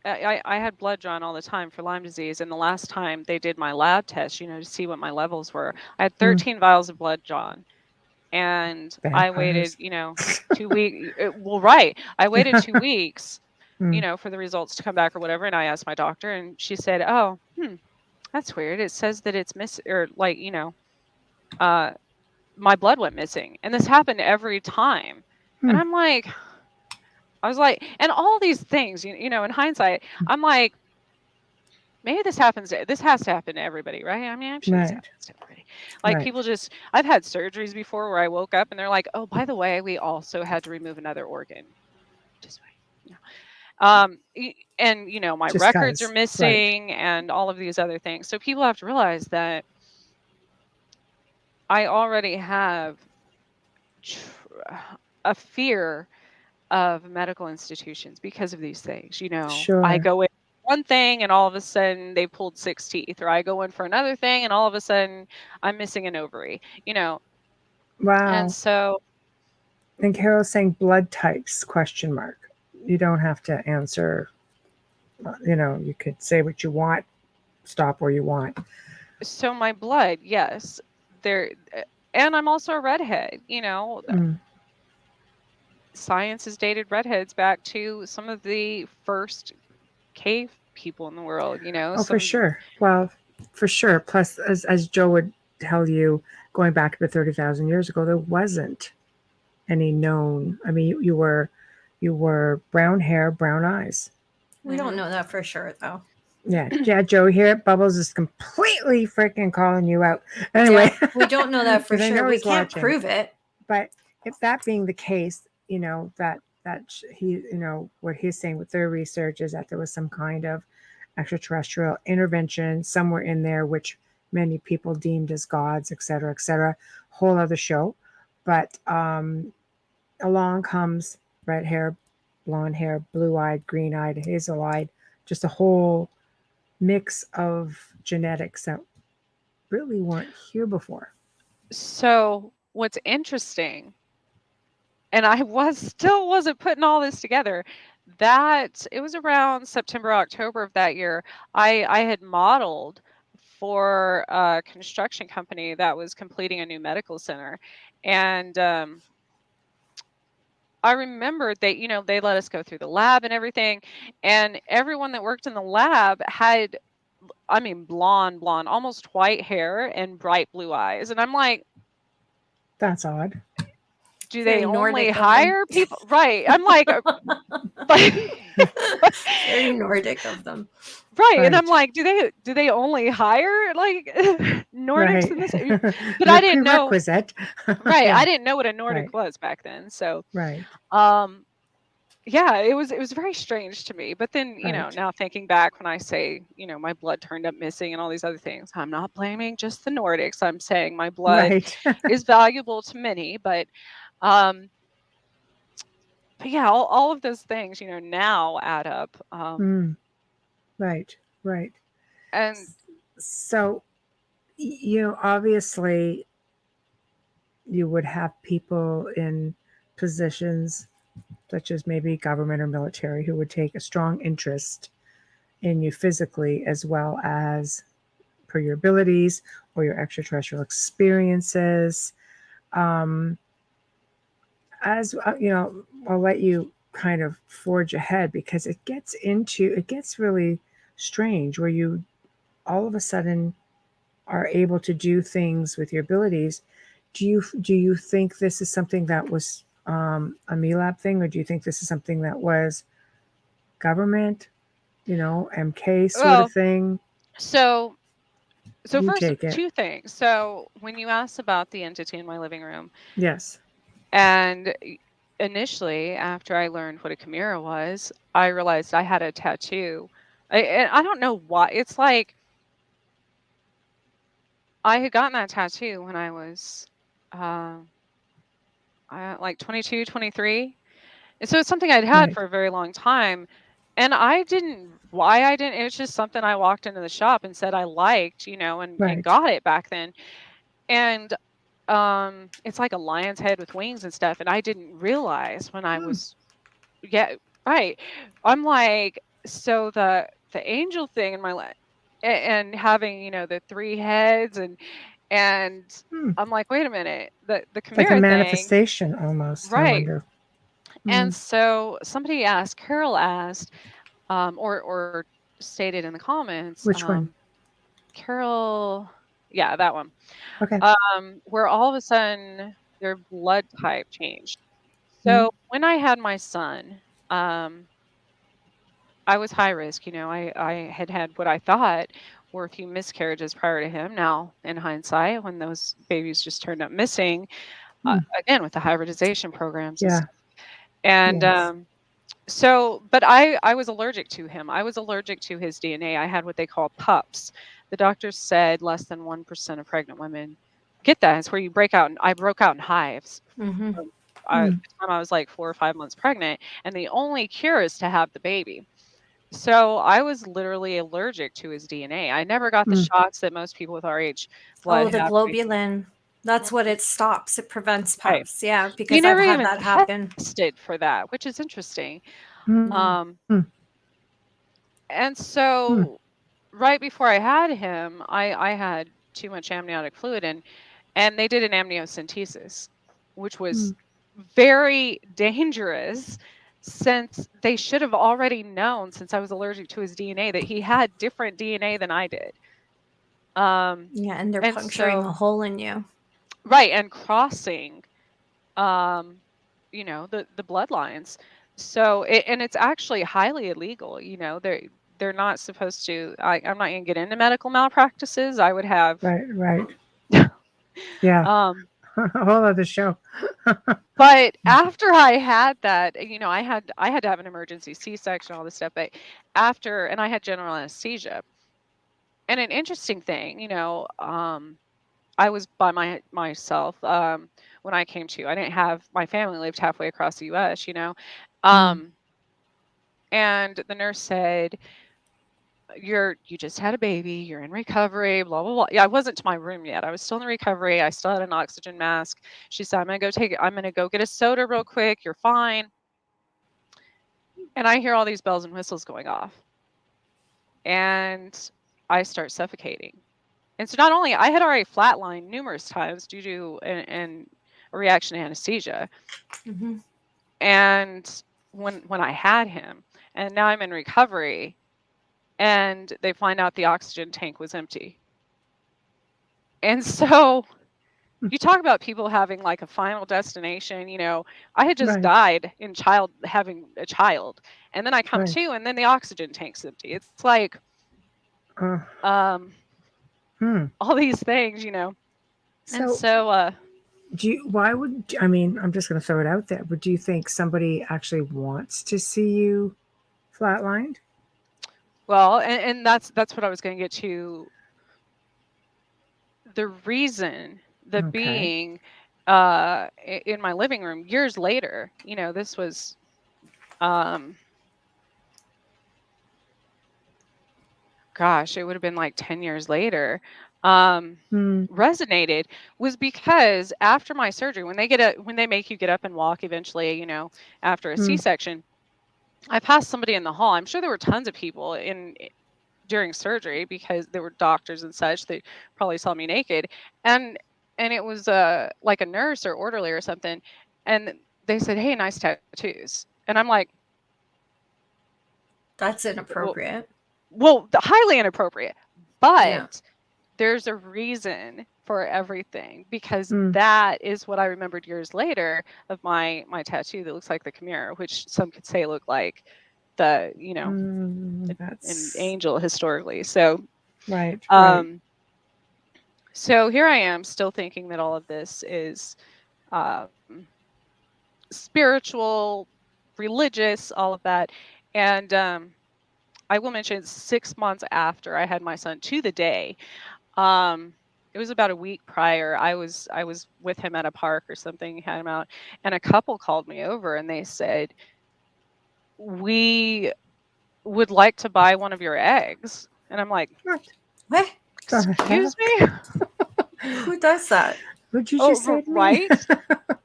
had blood drawn all the time for Lyme disease, and the last time they did my lab test, to see what my levels were, I had 13 vials of blood drawn, and I waited, 2 weeks. Well, right, I waited 2 weeks, for the results to come back or whatever, and I asked my doctor, and she said, "Oh, that's weird. It says that it's missing, or like, my blood went missing," and this happened every time, and I'm like. I was like, and all these things, in hindsight, I'm like, maybe this has to happen to everybody, right? I mean, I'm sure this happens to everybody. Like people just, I've had surgeries before where I woke up and they're like, oh, by the way, we also had to remove another organ. Just wait. And my just records are missing and all of these other things. So people have to realize that I already have a fear of medical institutions because of these things. Sure. I go in one thing and all of a sudden they pulled 6 teeth, or I go in for another thing and all of a sudden I'm missing an ovary, Wow. And so, and Carol's saying blood types, question mark. You don't have to answer, you could say what you want, stop where you want. so my blood, yes, there, and I'm also a redhead, Science has dated redheads back to some of the first cave people in the world, Oh, for sure. Well, for sure. Plus, as Joe would tell you, going back to 30,000 years ago, there wasn't any known. I mean, you were brown hair, brown eyes. We don't know that for sure, though. Yeah, Joe here. Bubbles is completely freaking calling you out. Anyway, yeah, we don't know that for sure. We can't watching. prove it. But if that being the case, that he, what he's saying with their research is that there was some kind of extraterrestrial intervention somewhere in there, which many people deemed as gods, et cetera, whole other show. But along comes red hair, blonde hair, blue-eyed, green-eyed, hazel-eyed, just a whole mix of genetics that really weren't here before. So what's interesting, and I still wasn't putting all this together, that it was around September, October of that year, I had modeled for a construction company that was completing a new medical center. And I remember they let us go through the lab and everything. And everyone that worked in the lab had, blonde, almost white hair and bright blue eyes. And I'm like, that's odd. Do they only hire people? Right. I'm like, very Nordic of them. Right. And I'm like, do they only hire like Nordics in this? But I didn't know. Right. Yeah. I didn't know what a Nordic was back then. So, yeah, it was very strange to me. But then, now thinking back when I say, my blood turned up missing and all these other things, I'm not blaming just the Nordics. I'm saying my blood is valuable to many, but yeah, all of those things, now add up. Right. And so, obviously you would have people in positions such as maybe government or military who would take a strong interest in you physically as well as per your abilities or your extraterrestrial experiences. As I'll let you kind of forge ahead because it gets really strange where you all of a sudden are able to do things with your abilities. Do you think this is something that was a MiLAB thing, or do you think this is something that was government, MK sort of thing? So first, two things. So when you asked about the entity in my living room, yes, and initially after I learned what a chimera was, I realized I had a tattoo. I don't know why. It's like I had gotten that tattoo when I was like 22, 23. And so it's something I'd had for a very long time. And why I didn't, it's just something I walked into the shop and said I liked, and got it back then. And it's like a lion's head with wings and stuff. And I didn't realize when I was, right. I'm like, so the angel thing in my life and having, the 3 heads and I'm like, wait a minute, the chimera like a manifestation thing, almost, right? And so Carol asked, or stated in the comments, which one? Carol, yeah, that one. Okay. Where all of a sudden their blood type changed. So when I had my son, I was high risk. I had what I thought were a few miscarriages prior to him. Now, in hindsight, when those babies just turned up missing, again with the hybridization programs, and so, but I was allergic to him. I was allergic to his DNA. I had what they call PUPs. The doctors said less than 1% of pregnant women get that. It's where you break out, and I broke out in hives. Mm-hmm. By the time I was like 4 or 5 months pregnant, and the only cure is to have the baby. So I was literally allergic to his DNA. I never got the shots that most people with RH blood Oh, the have. globulin. That's what it stops. It prevents Right. puffs. Yeah, You because I've never had even that happen. tested for that, which is interesting. Mm. And so right before I had him, I had too much amniotic fluid and they did an amniocentesis, which was very dangerous since they should have already known, since I was allergic to his DNA, that he had different DNA than I did. Yeah, and they're And puncturing a so, hole in you. right, and crossing, the bloodlines. So, and it's actually highly illegal. They're not supposed to. I'm not going to get into medical malpractices. I would have. Right. Yeah. A whole other show. But after I had that, I had to have an emergency C-section, all this stuff. But after, and I had general anesthesia. And an interesting thing, I was by myself when I came to. I didn't have my family lived halfway across the U.S. And the nurse said, you just had a baby, you're in recovery, blah blah blah. Yeah, I wasn't to my room yet. I was still in the recovery. I still had an oxygen mask. She said, I'm gonna go get a soda real quick. You're fine. And I hear all these bells and whistles going off. And I start suffocating. And so not only I had already flatlined numerous times due to a reaction to anesthesia. And when I had him, and now I'm in recovery, and they find out the oxygen tank was empty. And so you talk about people having like a final destination, I had just died having a child, and then I come to, and then the oxygen tank's empty. It's like, all these things, So, and so, I'm just going to throw it out there, but do you think somebody actually wants to see you flatlined? well, and that's what I was going to get to. The reason, being in my living room years later, this was gosh, it would have been like 10 years later, resonated, was because after my surgery, when they make you get up and walk eventually, after a C-section, I passed somebody in the hall. I'm sure there were tons of people during surgery because there were doctors and such. They probably saw me naked, and it was like a nurse or orderly or something, and they said, "Hey, nice tattoos," and I'm like, That's inappropriate. Well, highly inappropriate, but there's a reason for everything, because that is what I remembered years later of my tattoo that looks like the Chimera, which some could say look like the an angel historically. So right. So here I am still thinking that all of this is spiritual, religious, all of that. And I will mention 6 months after I had my son, to the day, it was about a week prior, I was with him at a park or something, had him out, and a couple called me over and they said, "We would like to buy one of your eggs." And I'm like, What? Excuse me? Who does that? Would you just say to me? Right?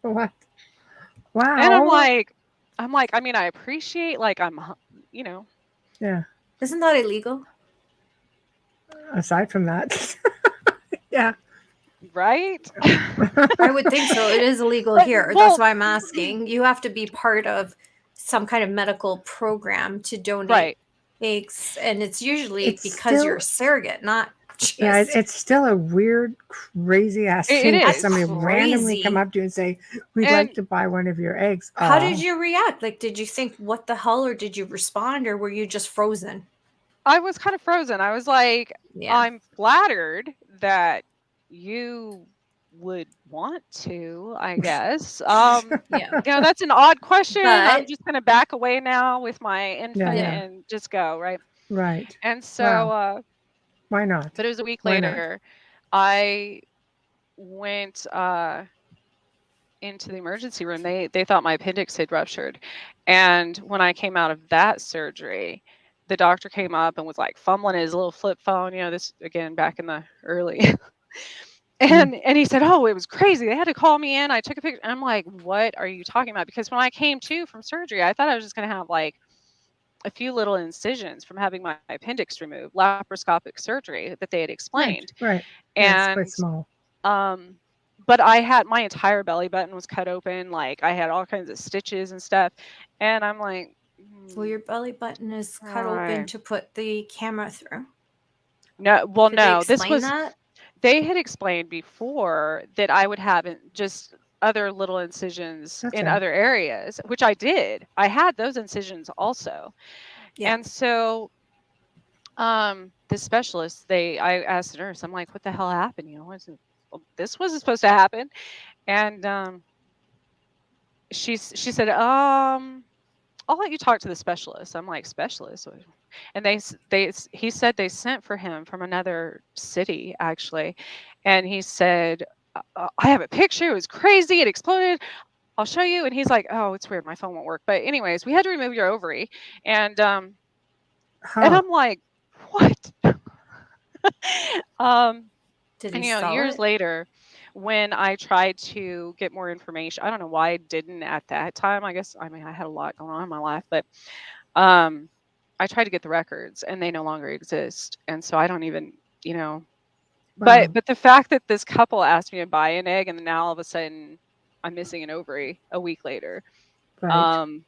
What? Wow. And I'm like, I mean, I appreciate, like, Yeah. Isn't that illegal? Aside from that. Yeah. Right? I would think so. It is illegal here. That's why I'm asking. You have to be part of some kind of medical program to donate eggs, and it's usually because you're a surrogate, not just... Yeah, it's still a weird, crazy ass thing for somebody randomly come up to you and say, "We'd like to buy one of your eggs." How did you react? Like, did you think, "What the hell," or did you respond, or were you just frozen? I was kind of frozen. I was like, I'm flattered that you would want to, I guess. That's an odd question. I'm just going to back away now with my infant and just go, right? Right. And so, why not? But it was a week later. I went into the emergency room. They thought my appendix had ruptured. And when I came out of that surgery, the doctor came up and was like fumbling his little flip phone, this again back in the early. And he said, "Oh, it was crazy. They had to call me in. I took a picture." And I'm like, "What are you talking about?" Because when I came to from surgery, I thought I was just going to have like a few little incisions from having my appendix removed, laparoscopic surgery that they had explained. Right. And quite small. but I had my entire belly button was cut open. Like I had all kinds of stitches and stuff. And I'm like, well, your belly button is cut open to put the camera through. No, well, Did they no, this explain was, that? they had explained before that I would have just other little incisions in other areas, which I did. I had those incisions also. Yeah. And so the specialist, I asked the nurse, I'm like, "What the hell happened? This wasn't supposed to happen." And she said, "I'll let you talk to the specialist." I'm like, "Specialist?" And he said they sent for him from another city actually, and he said, "I have a picture. It was crazy. It exploded. I'll show you." And he's like, "Oh, it's weird. My phone won't work." But anyways, we had to remove your ovary, and I'm like, "What?" Did And he sell years it? later, when I tried to get more information, I don't know why I didn't at that time. I guess I had a lot going on in my life, but I tried to get the records and they no longer exist. And so I don't even, but the fact that this couple asked me to buy an egg and now all of a sudden I'm missing an ovary a week later, was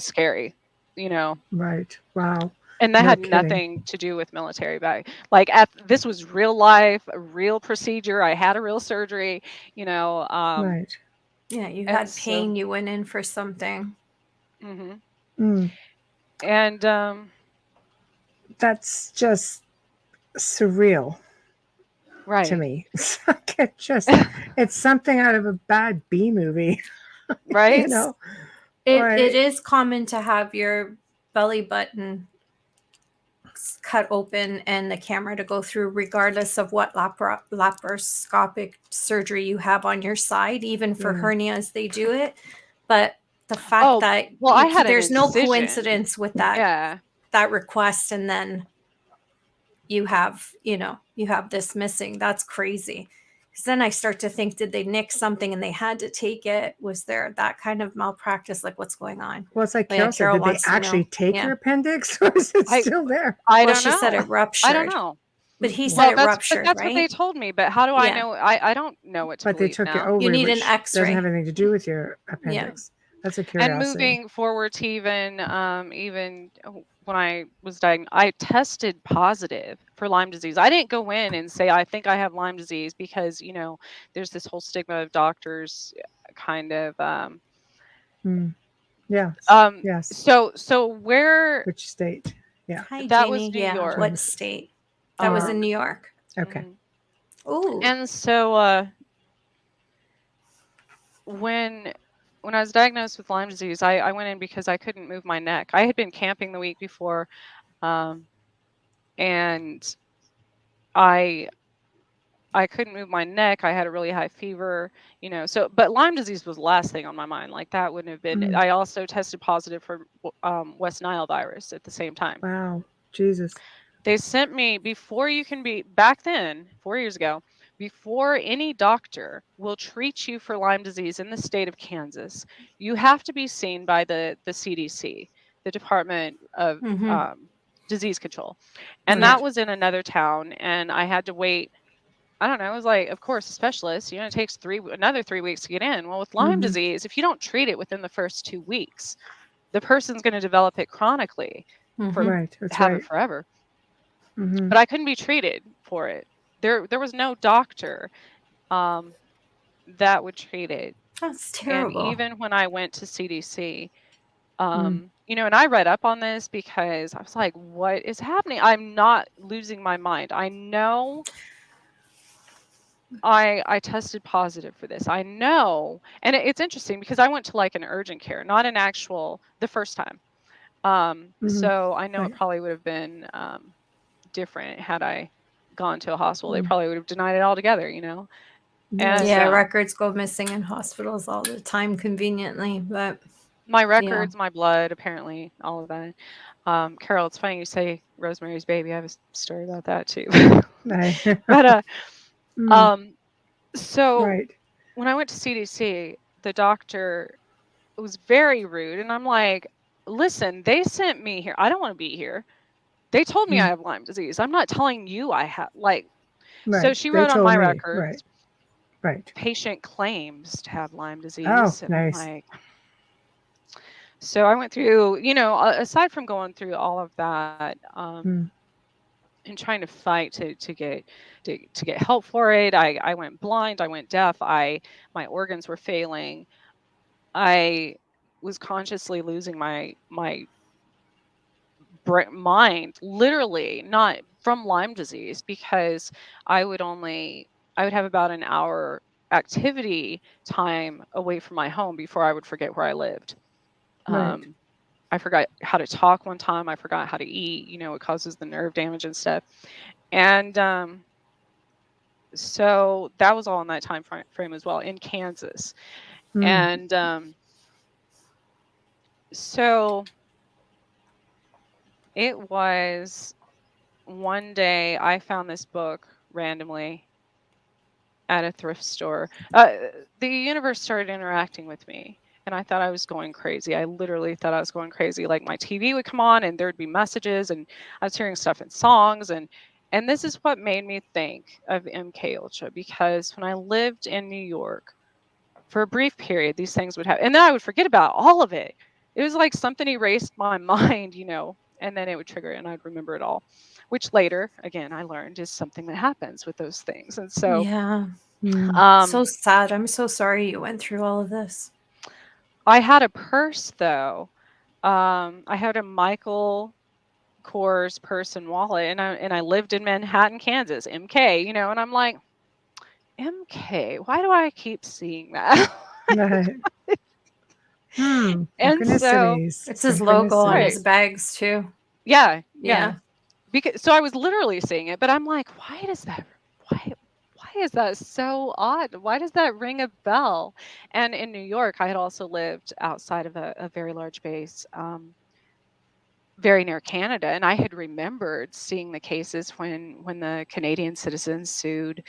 scary, Right. Wow. And that had nothing to do with military back. Like this was real life, a real procedure. I had a real surgery, right. Yeah, you had pain. You went in for something. And that's just surreal, right, to me. It's something out of a bad B movie, right? It is common to have your belly button cut open and the camera to go through regardless of what laparoscopic surgery you have on your side. Even for hernias they do it, but the fact that there's no coincidence with that request, and then you have this missing. That's crazy. Because then I start to think, did they nick something and they had to take it? Was there that kind of malpractice? Like, what's going on? Well, it's like Carol said, did they actually take your appendix, or is it still there? I don't know. She said it ruptured. I don't know. But he said it ruptured, but that's what they told me. But how do I know? I don't know what to believe. But they took your ovary, you need which an X-ray. Doesn't have anything to do with your appendix. That's a curiosity. And moving forward to even when I was diagnosed, I tested positive for Lyme disease. I didn't go in and say, I think I have Lyme disease, because, there's this whole stigma of doctors kind of. Yeah. Yes. So where? Which state? Yeah. Hi, that Jeannie. was New York. What state? That was in New York. Okay. Oh. And so when I was diagnosed with Lyme disease, I went in because I couldn't move my neck. I had been camping the week before, and I couldn't move my neck. I had a really high fever, but Lyme disease was the last thing on my mind. Like that wouldn't have been. I also tested positive for West Nile virus at the same time. Wow. Jesus. They sent me, before you can be, back then, 4 years ago, before any doctor will treat you for Lyme disease in the state of Kansas, you have to be seen by the CDC, the Department of Disease Control. And that was in another town, and I had to wait. I don't know. It was like, of course, a specialist, it takes another 3 weeks to get in. Well, with Lyme disease, if you don't treat it within the first 2 weeks, the person's going to develop it chronically it forever. But I couldn't be treated for it. There was no doctor that would treat it. That's terrible. And even when I went to CDC, and I read up on this because I was like, what is happening? I'm not losing my mind. I know I tested positive for this. I know. And it's interesting because I went to like an urgent care, not an actual, the first time. So I know it probably would have been different had I gone to a hospital. They probably would have denied it altogether, And, records go missing in hospitals all the time, conveniently. But my records, my blood, apparently, all of that. Carol, it's funny you say Rosemary's Baby. I have a story about that too. Right. But Mm, so right. when I went to CDC, the doctor was very rude, and I'm like, listen, they sent me here. I don't want to be here. They told me I Mm, have Lyme disease. I'm not telling you I have, like, so right. she They wrote on told my me. Right. records, Right. patient claims to have Lyme Oh, disease. And I'm nice. like, so I went through, aside from going through all of that, Mm, and trying to fight to get help for it. I went blind, I went deaf, my organs were failing. I was consciously losing my mind, literally, not from Lyme disease, because I would have about an hour activity time away from my home before I would forget where I lived. right. Um, I forgot how to talk one time. I forgot how to eat. It causes the nerve damage and stuff. And so that was all in that frame as well, in Kansas. Mm, And so it was one day I found this book randomly at a thrift store. The universe started interacting with me, and I thought I was going crazy. I literally thought I was going crazy. Like, my TV would come on and there'd be messages, and I was hearing stuff in songs, and this is what made me think of MK Ultra, because when I lived in New York for a brief period, these things would happen, and then I would forget about all of it. It was like something erased my mind, and then it would trigger it, and I'd remember it all, which later, again, I learned is something that happens with those things. And so, Yeah. mm, So sad. I'm so sorry you went through all of this. I had a purse though. I had a Michael Kors purse and wallet, and I lived in Manhattan, Kansas, MK, and I'm like, MK, why do I keep seeing that? right. And so, Synchronicities. It's his logo on right, his Synchronicities. bags too. yeah, yeah, Yeah. because so I was literally seeing it, but I'm like, why is that so odd? Why does that ring a bell? And in New York, I had also lived outside of a very large base, very near Canada, and I had remembered seeing the cases when the Canadian citizens sued,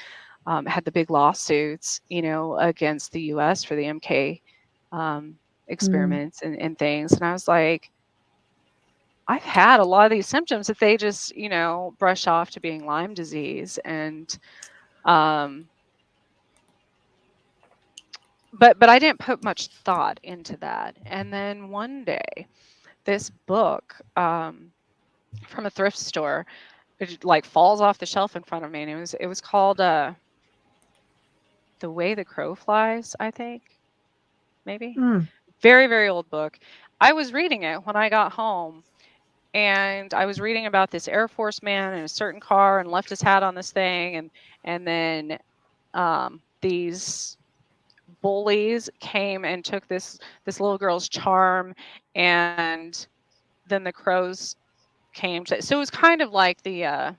had the big lawsuits, against the U.S. for the MK um, Mm, experiments and things, and I was like, I've had a lot of these symptoms that they just, brush off to being Lyme disease. And um but I didn't put much thought into that. And then one day, this book from a thrift store, it like falls off the shelf in front of me, and it was called The Way the Crow Flies, I think, maybe. mm, Very, very old book. I was reading it when I got home, and I was reading about this Air Force man in a certain car and left his hat on this thing, and then these bullies came and took this little girl's charm, and then the crows came to, so it was kind of like the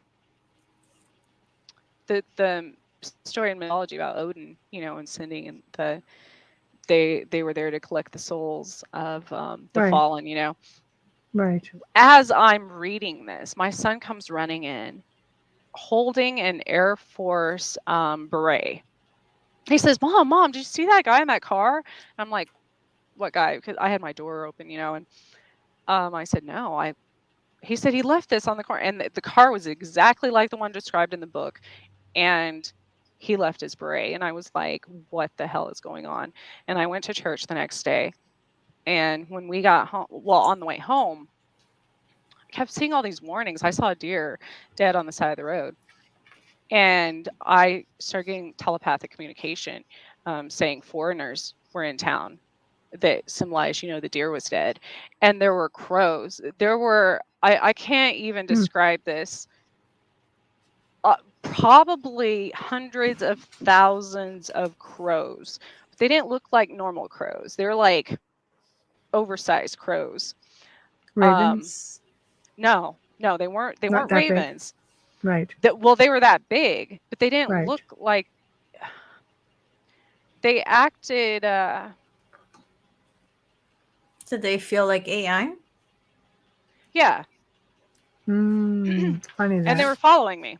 story in mythology about Odin, and sending, and they were there to collect the souls of the right. fallen. Right. As I'm reading this, my son comes running in holding an Air Force beret. He says, Mom, did you see that guy in that car? And I'm like, what guy? Because I had my door open, and I said, no. He said he left this on the car, and the car was exactly like the one described in the book, and he left his beret. And I was like, what the hell is going on? And I went to church the next day, and when we got home, well, on the way home, I kept seeing all these warnings. I saw a deer dead on the side of the road, and I started getting telepathic communication, saying foreigners were in town that symbolized, the deer was dead. And there were crows. There were, I can't even Mm, describe this, probably hundreds of thousands of crows. But they didn't look like normal crows. They were like oversized crows. Um, ravens. no, they weren't. They Not weren't that big. ravens. Right. Well, they were that big, but they didn't Right. look like. They acted. Did they feel like AI? Yeah. Funny that. And they were following me.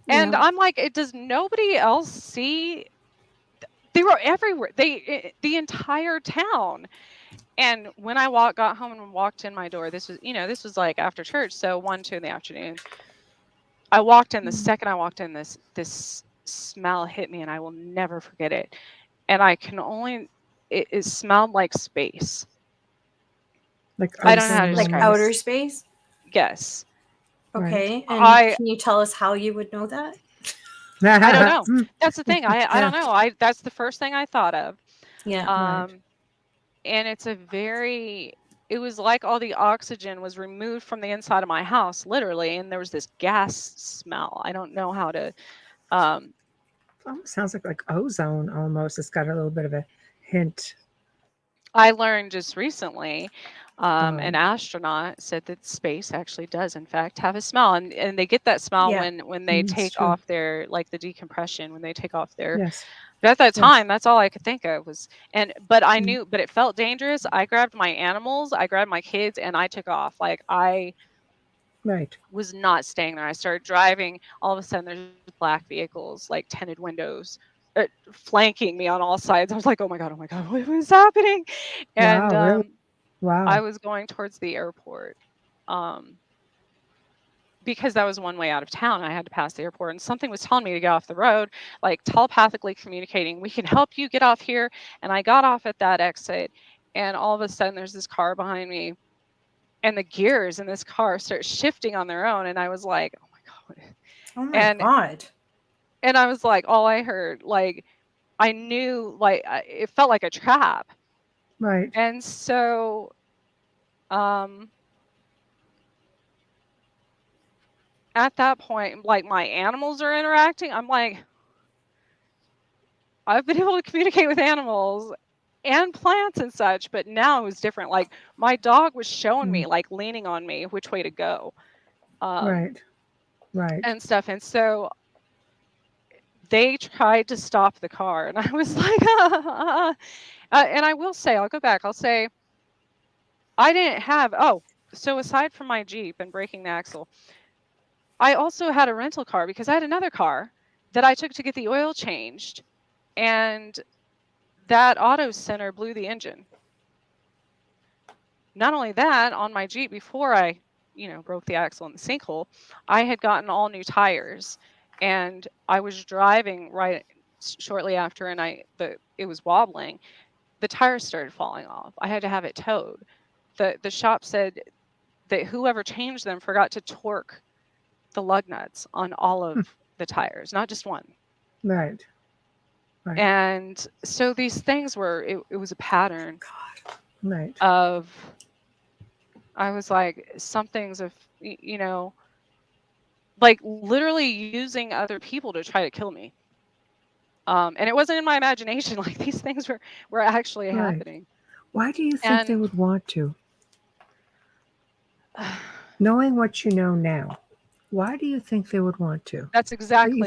And Yeah. I'm like, does nobody else see? They were everywhere. The entire town. And when I got home and walked in my door, this was like after church, so 1, 2 in the afternoon. I walked in. The second I walked in, this smell hit me, and I will never forget it. And I can only, it smelled like space. Like I don't know how to like describe outer it. space. Yes. Okay, and can you tell us how you would know that? I don't know. That's the thing. I don't know. That's the first thing I thought of. Yeah. And it was like all the oxygen was removed from the inside of my house, literally, and there was this gas smell. I don't know how to. Sounds like ozone almost. It's got a little bit of a hint. I learned just recently, an astronaut said that space actually does, in fact, have a smell, and they get that smell when they take off their, like, the decompression, when they take off their. Yes. But at that time, that's all I could think of was, but I knew, but it felt dangerous. I grabbed my animals, I grabbed my kids, and I took off. Like, I was not staying there. I started driving. All of a sudden, there's black vehicles, like tinted windows, flanking me on all sides. I was like, oh my God, what was happening? And wow, really? Wow. I was going towards the airport. Because that was one way out of town. I had to pass the airport, and something was telling me to get off the road, like telepathically communicating, we can help you get off here. And I got off at that exit, and all of a sudden there's this car behind me, and the gears in this car start shifting on their own. And I was like, oh my God. Oh my God. And I was like, all I heard, like, I knew, like, it felt like a trap. Right. And so, at that point, like, my animals are interacting. I'm like, I've been able to communicate with animals and plants and such, but now it was different. Like, my dog was showing me, like, leaning on me, which way to go. Right. And stuff. And so they tried to stop the car, and I was like, and I will say, I'll go back. I'll say, I didn't have, so aside from my Jeep and breaking the axle, I also had a rental car because I had another car that I took to get the oil changed, and that auto center blew the engine. Not only that, on my Jeep, before I, broke the axle in the sinkhole, I had gotten all new tires, and I was driving right shortly after, and it was wobbling. The tires started falling off. I had to have it towed. The shop said that whoever changed them forgot to torque the lug nuts on all of the tires, not just one. Right. And so these things were, it was a pattern. Right. Of, I was like, something's like literally using other people to try to kill me. And it wasn't in my imagination. Like, these things were actually happening. Why do you think they would want to? Knowing what you know now, why do you think they would want to? That's exactly.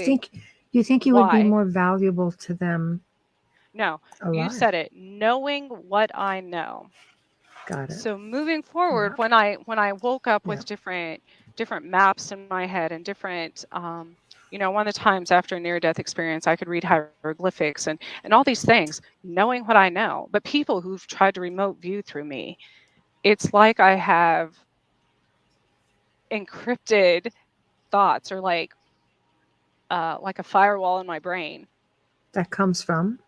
You think you would be more valuable to them? No, alive? You said it. Knowing what I know. Got it. So moving forward, when I woke up with different maps in my head and different, one of the times after a near-death experience, I could read hieroglyphics and all these things, knowing what I know. But people who've tried to remote view through me, it's like I have encrypted thoughts, or like a firewall in my brain. That comes from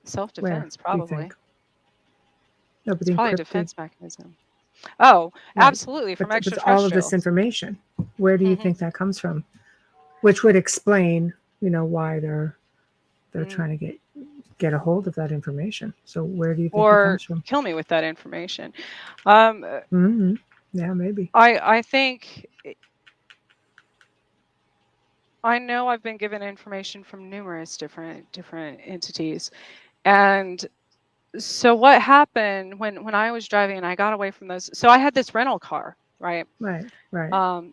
self-defense, probably. No, but it's probably a defense mechanism. Oh, absolutely, from extraterrestrials. All of this information, where do you think that comes from? Which would explain, why they're trying to get a hold of that information. So where do you think it comes from? Or kill me with that information. Yeah, maybe. I think, I know I've been given information from numerous different entities. And so what happened when I was driving and I got away from those, so I had this rental car, right? Right.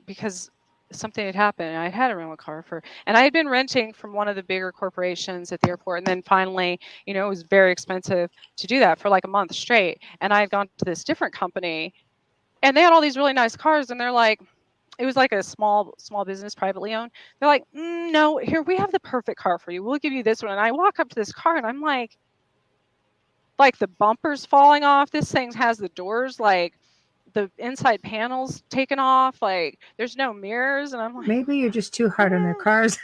Because something had happened. I had a rental car and I had been renting from one of the bigger corporations at the airport. And then finally, it was very expensive to do that for like a month straight. And I had gone to this different company And they had all these really nice cars, and they're like, it was like a small business, privately owned. They're like, no, here, we have the perfect car for you. We'll give you this one. And I walk up to this car, and I'm like the bumper's falling off. This thing has the doors, like the inside panels taken off. Like there's no mirrors. And I'm like, maybe you're just too hard on their cars.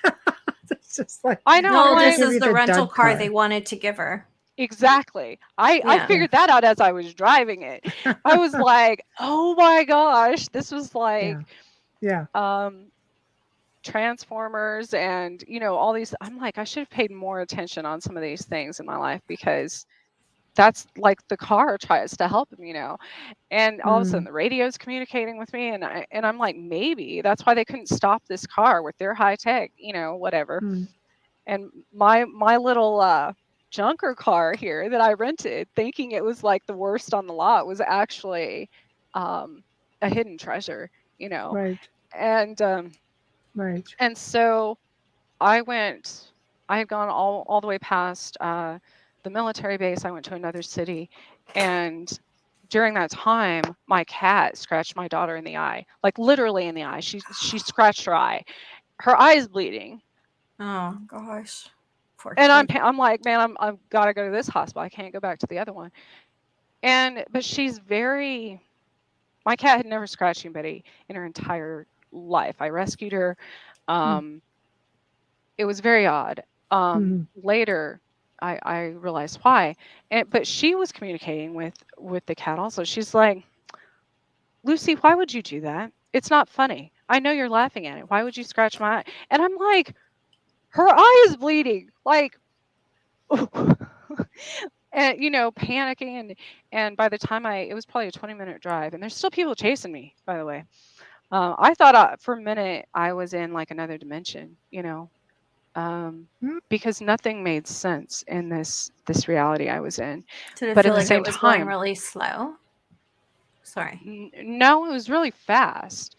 It's just like, I know. No, I'm this like, is the rental dud car they wanted to give her. exactly. I Yeah. figured that out as I was driving it. I was like, oh my gosh, this was like, Yeah. Transformers and, all these. I'm like, I should have paid more attention on some of these things in my life, because that's like the car tries to help him, and all of a sudden the radio's communicating with me, and I'm like, maybe that's why they couldn't stop this car with their high tech, whatever. And my little junker car here that I rented, thinking it was like the worst on the lot, was actually a hidden treasure, Right. and Right. and so I had gone all the way past the military base. I went to another city, and during that time, my cat scratched my daughter in the eye, like literally in the eye. She scratched her eye. Her eye is bleeding. Oh gosh. Poor And kid. I'm like, man, I've got to go to this hospital. I can't go back to the other one. But she's my cat had never scratched anybody in her entire life. I rescued her. It was very odd. Later, I realized why. But she was communicating with the cat also. She's like, Lucy, why would you do that? It's not funny. I know you're laughing at it. Why would you scratch my eye? And I'm like, her eye is bleeding. Like, and panicking, and by the time it was probably a 20-minute drive, and there's still people chasing me, by the way. I thought for a minute I was in like another dimension, because nothing made sense in this reality I was in. Did it But feel at the like same it was going time, really slow? Sorry. no, it was really fast.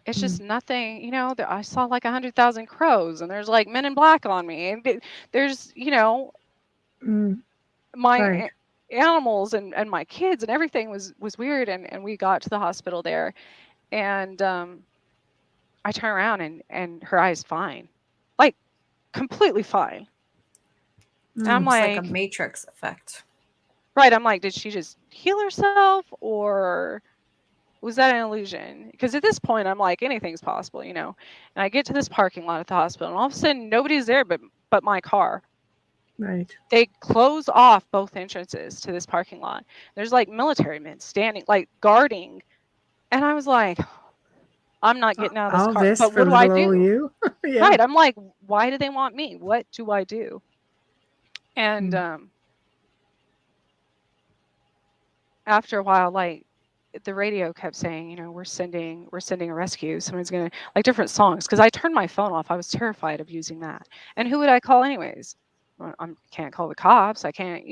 It's just nothing, I saw like 100,000 crows, and there's like Men in Black on me, and there's, my animals and my kids, and everything was weird. And we got to the hospital there, and I turn around, and her eye's fine, like completely fine. And I'm It's like a like, Matrix effect. right, I'm like, did she just heal herself, or was that an illusion? Because at this point, I'm like, anything's possible, And I get to this parking lot at the hospital, and all of a sudden, nobody's there but my car. Right. They close off both entrances to this parking lot. There's like military men standing, like guarding. And I was like, I'm not getting out of this All car. this But for what do I little do? you? Yeah. Right. I'm like, why do they want me? What do I do? And after a while, like the radio kept saying, we're sending a rescue. Someone's gonna, like, different songs. Because I turned my phone off. I was terrified of using that. And who would I call anyways? I can't call the cops. I can't,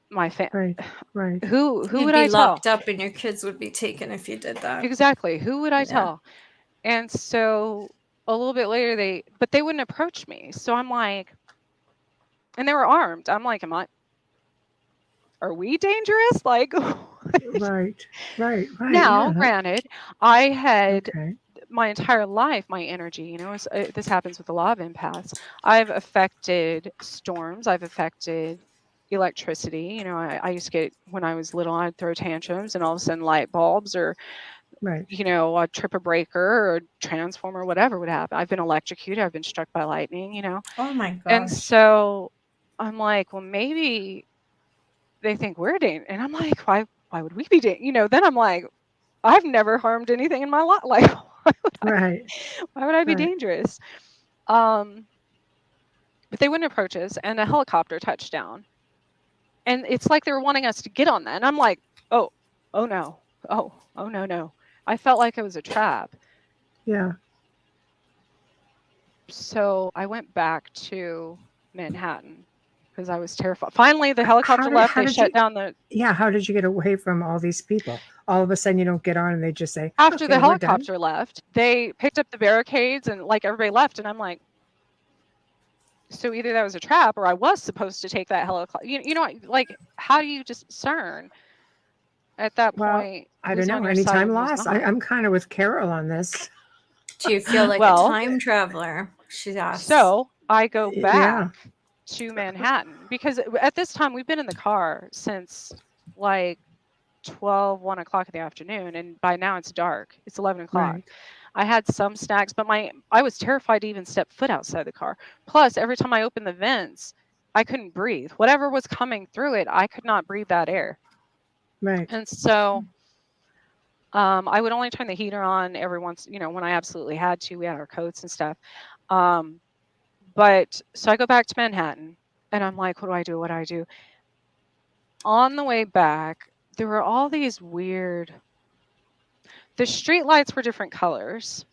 my family. Right. Who You'd would be I tell? locked up and your kids would be taken if you did that. Exactly. Who would I Yeah. tell? And so a little bit later, they wouldn't approach me. So I'm like, and they were armed. I'm like, are we dangerous? Like, Right. now, Yeah. granted, I had Okay. my entire life, my energy, this happens with a lot of empaths. I've affected storms. I've affected electricity. I used to get, when I was little, I'd throw tantrums, and all of a sudden light bulbs, or Right. a trip a breaker or a transformer, whatever would happen. I've been electrocuted. I've been struck by lightning, Oh my gosh. And so I'm like, well, maybe they think we're dangerous. And I'm like, why would we be dangerous? Then I'm like, I've never harmed anything in my life. Like, why would I be dangerous? But they wouldn't approach us, and a helicopter touched down. And it's like they were wanting us to get on that. And I'm like, oh no. Oh no. I felt like it was a trap. Yeah. So I went back to Manhattan because I was terrified. Finally, the helicopter left. They shut down the... Yeah, how did you get away from all these people? All of a sudden, you don't get on, and they just say, after okay, the helicopter left, they picked up the barricades, and like everybody left. And I'm like, so either that was a trap, or I was supposed to take that helicopter. Like, how do you discern? at that Well, point, I who's don't on know. your Any side time and who's lost. not? I'm kind of with Carol on this. Do you feel like a Well, time traveler? She asks. so I go Yeah. back to Manhattan because at this time we've been in the car since like 1 o'clock in the afternoon, and by now it's dark. It's 11 o'clock. Right. I had some snacks, but I was terrified to even step foot outside the car. Plus, every time I opened the vents, I couldn't breathe. Whatever was coming through it, I could not breathe that air. Right. And so I would only turn the heater on every once, when I absolutely had to. We had our coats and stuff. But so I go back to Manhattan and I'm like, what do I do? What do I do? On the way back, there were all these weird, the street lights were different colors,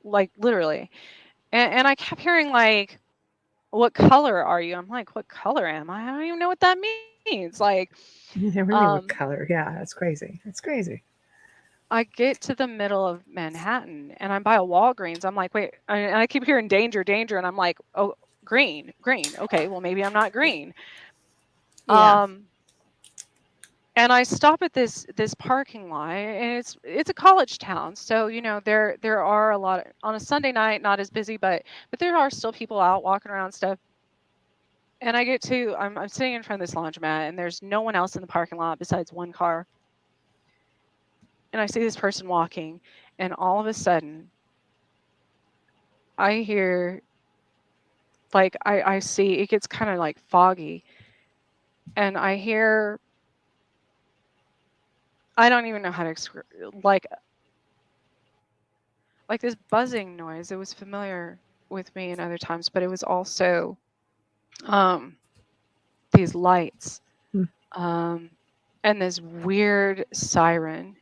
like literally. And I kept hearing like, what color are you? I'm like, what color am I? I don't even know what that means. Like, Yeah, really, what color? Yeah, that's crazy. That's crazy. I get to the middle of Manhattan and I'm by a Walgreens. I'm like, wait, and I keep hearing danger, danger. And I'm like, oh, green, green. Okay, well, maybe I'm not green. Yeah. And I stop at this parking lot, and it's a college town, so there are a lot on a Sunday night, not as busy, but there are still people out walking around stuff. And I get to I'm sitting in front of this laundromat, and there's no one else in the parking lot besides one car. And I see this person walking, and all of a sudden, I hear like I see it gets kind of like foggy, and I hear I don't even know how to like this buzzing noise. It was familiar with me in other times, but it was also these lights Hmm. and this weird siren,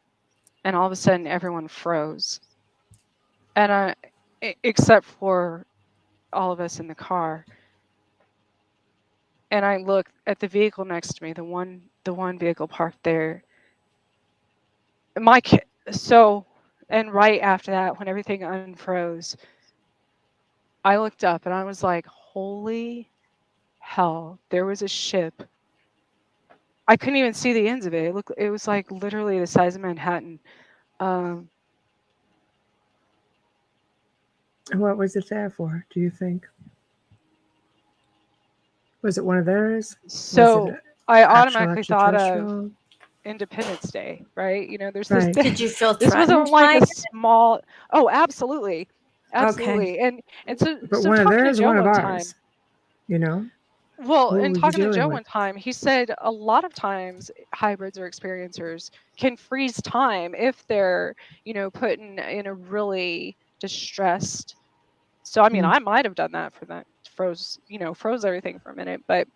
and all of a sudden everyone froze, and except for all of us in the car. And I look at the vehicle next to me, the one vehicle parked there. My kid, and right after that, when everything unfroze, I looked up and I was like, holy hell, there was a ship. I couldn't even see the ends of it. It was like literally the size of Manhattan. Um, What was it there for, do you think? Was it one of theirs? Was so it I actual automatically thought of extraterrestrial? Independence Day, right? There's this Right. thing. Did you feel This wasn't threatened like by a it? small. Oh, absolutely, Okay. absolutely. And so But so one of talking to theirs, Joe one of one time. ours. You know, Well, who and were you talking to dealing Joe with? one time, he said a lot of times hybrids or experiencers can freeze time if they're, put in a really distressed. So I mean, Mm. I might have done that for that, froze everything for a minute, but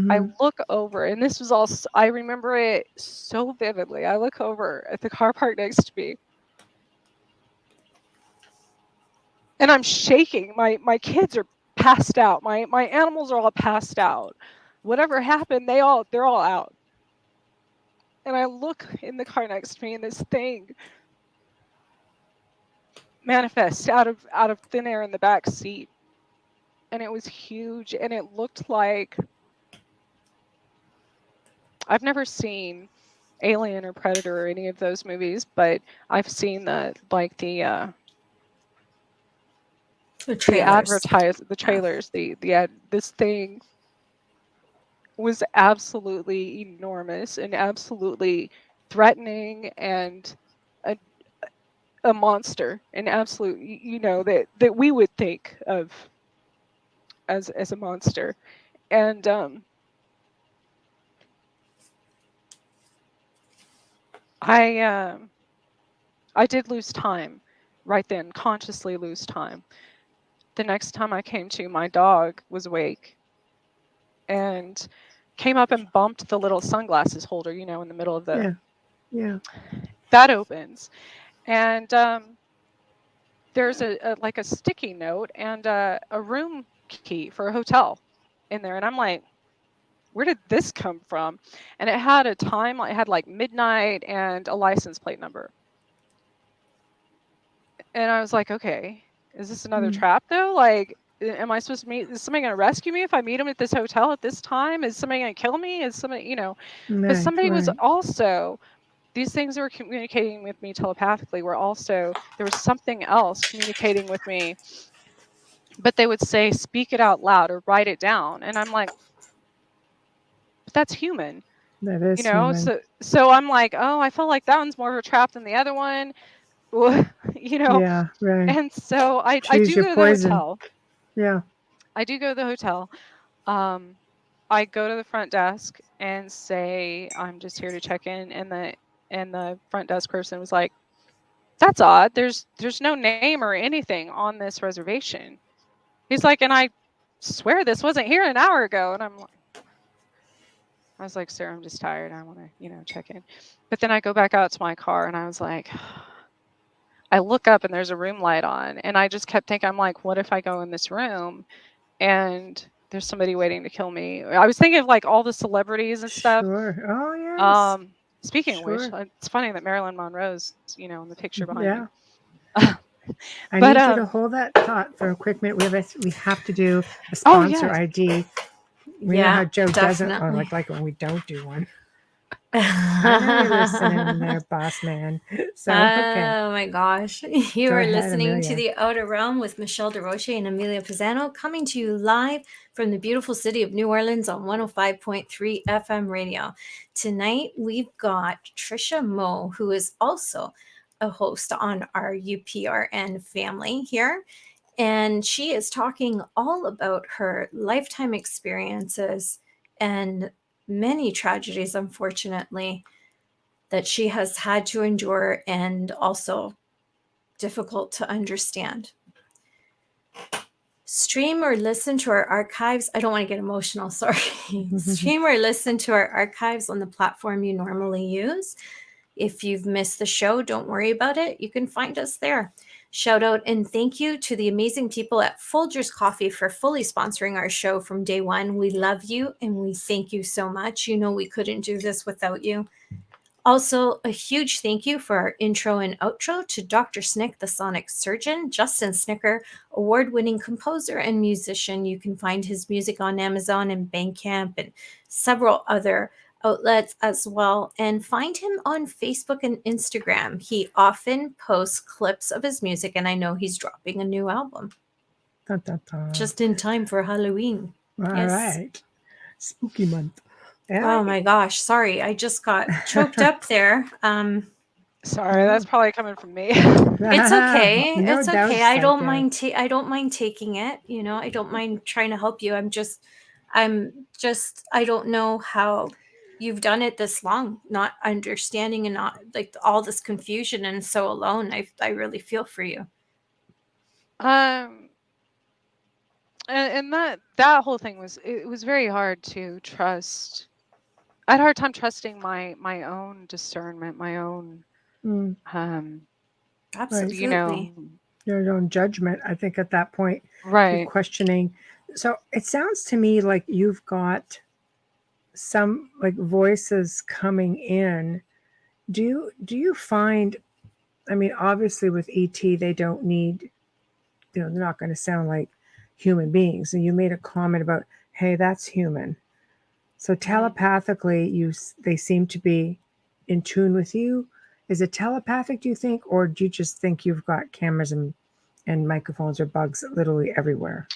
I Mm-hmm. look over, and this was all, I remember it so vividly. I look over at the car parked next to me, and I'm shaking. My kids are passed out. My animals are all passed out. Whatever happened, they're all out. And I look in the car next to me, and this thing manifests out of thin air in the back seat. And it was huge, and it looked like, I've never seen Alien or Predator or any of those movies, but I've seen the trailers. trailers, the ad. This thing was absolutely enormous and absolutely threatening, and a, a monster, an absolute, that we would think of as a monster. And I I did lose time right then, consciously lose time. The next time I came to, my dog was awake and came up and bumped the little sunglasses holder, in the middle of the. Yeah. Yeah. That opens, and there's like a sticky note and a room key for a hotel in there, and I'm like, where did this come from? And it had a time, it had like midnight and a license plate number. And I was like, okay, is this another Mm. trap though? Like, am I supposed to meet? Is somebody going to rescue me if I meet him at this hotel at this time? Is somebody going to kill me? Is somebody, but somebody was also, these things that were communicating with me telepathically were also, there was something else communicating with me, but they would say, speak it out loud or write it down. And I'm like, but that's human. That is human. So I'm like, oh, I feel like that one's more of a trap than the other one. Yeah, right. And so I Choose do your go to the poison. hotel. Yeah. I do go to the hotel. I go to the front desk and say, I'm just here to check in. And the front desk person was like, that's odd. There's no name or anything on this reservation. He's like, and I swear this wasn't here an hour ago. And I was like, sir, I'm just tired. I want to, check in. But then I go back out to my car and I was like, I look up and there's a room light on. And I just kept thinking, I'm like, what if I go in this room and there's somebody waiting to kill me? I was thinking of like all the celebrities and stuff. Sure. Oh, yes. Speaking of which, it's funny that Marilyn Monroe's, in the picture behind me. I need you to hold that thought for a quick minute. We have to do a sponsor ID. We know how Joe doesn't like when we don't do one. I know you're listening there, boss man. So, oh my gosh. You are listening to The Outer Realm with Michelle DeRoche and Amelia Pisano, coming to you live from the beautiful city of New Orleans on 105.3 FM radio. Tonight, we've got Trisha Mo, who is also a host on our UPRN family here. And she is talking all about her lifetime experiences and many tragedies, unfortunately, that she has had to endure and also difficult to understand. Stream or listen to our archives. I don't want to get emotional, sorry. Stream or listen to our archives on the platform you normally use. If you've missed the show, don't worry about it. You can find us there. Shout out and thank you to the amazing people at Folgers Coffee for fully sponsoring our show from day one. We love you and we thank you so much. We couldn't do this without you. Also, a huge thank you for our intro and outro to Dr. Snick, the sonic surgeon, Justin Snicker, award-winning composer and musician. You can find his music on Amazon and Bandcamp and several other outlets as well, and find him on Facebook and Instagram. He often posts clips of his music, and I know he's dropping a new album. Just in time for Halloween. All right. Spooky month. Oh my gosh, sorry. I just got choked up there. Sorry, that's probably coming from me. It's okay. It's okay. I don't mind taking it. I don't mind trying to help you. I don't know how you've done it this long, not understanding and not like all this confusion and so alone. I really feel for you. And that whole thing was very hard to trust. I had a hard time trusting my own discernment, my own absolutely your own judgment. I think at that point, right, questioning. So it sounds to me like you've got some like voices coming in. Do you find? I mean, obviously with ET, they don't need. They're not going to sound like human beings. And you made a comment about, hey, that's human. So telepathically, they seem to be in tune with you. Is it telepathic, do you think, or do you just think you've got cameras and microphones or bugs literally everywhere?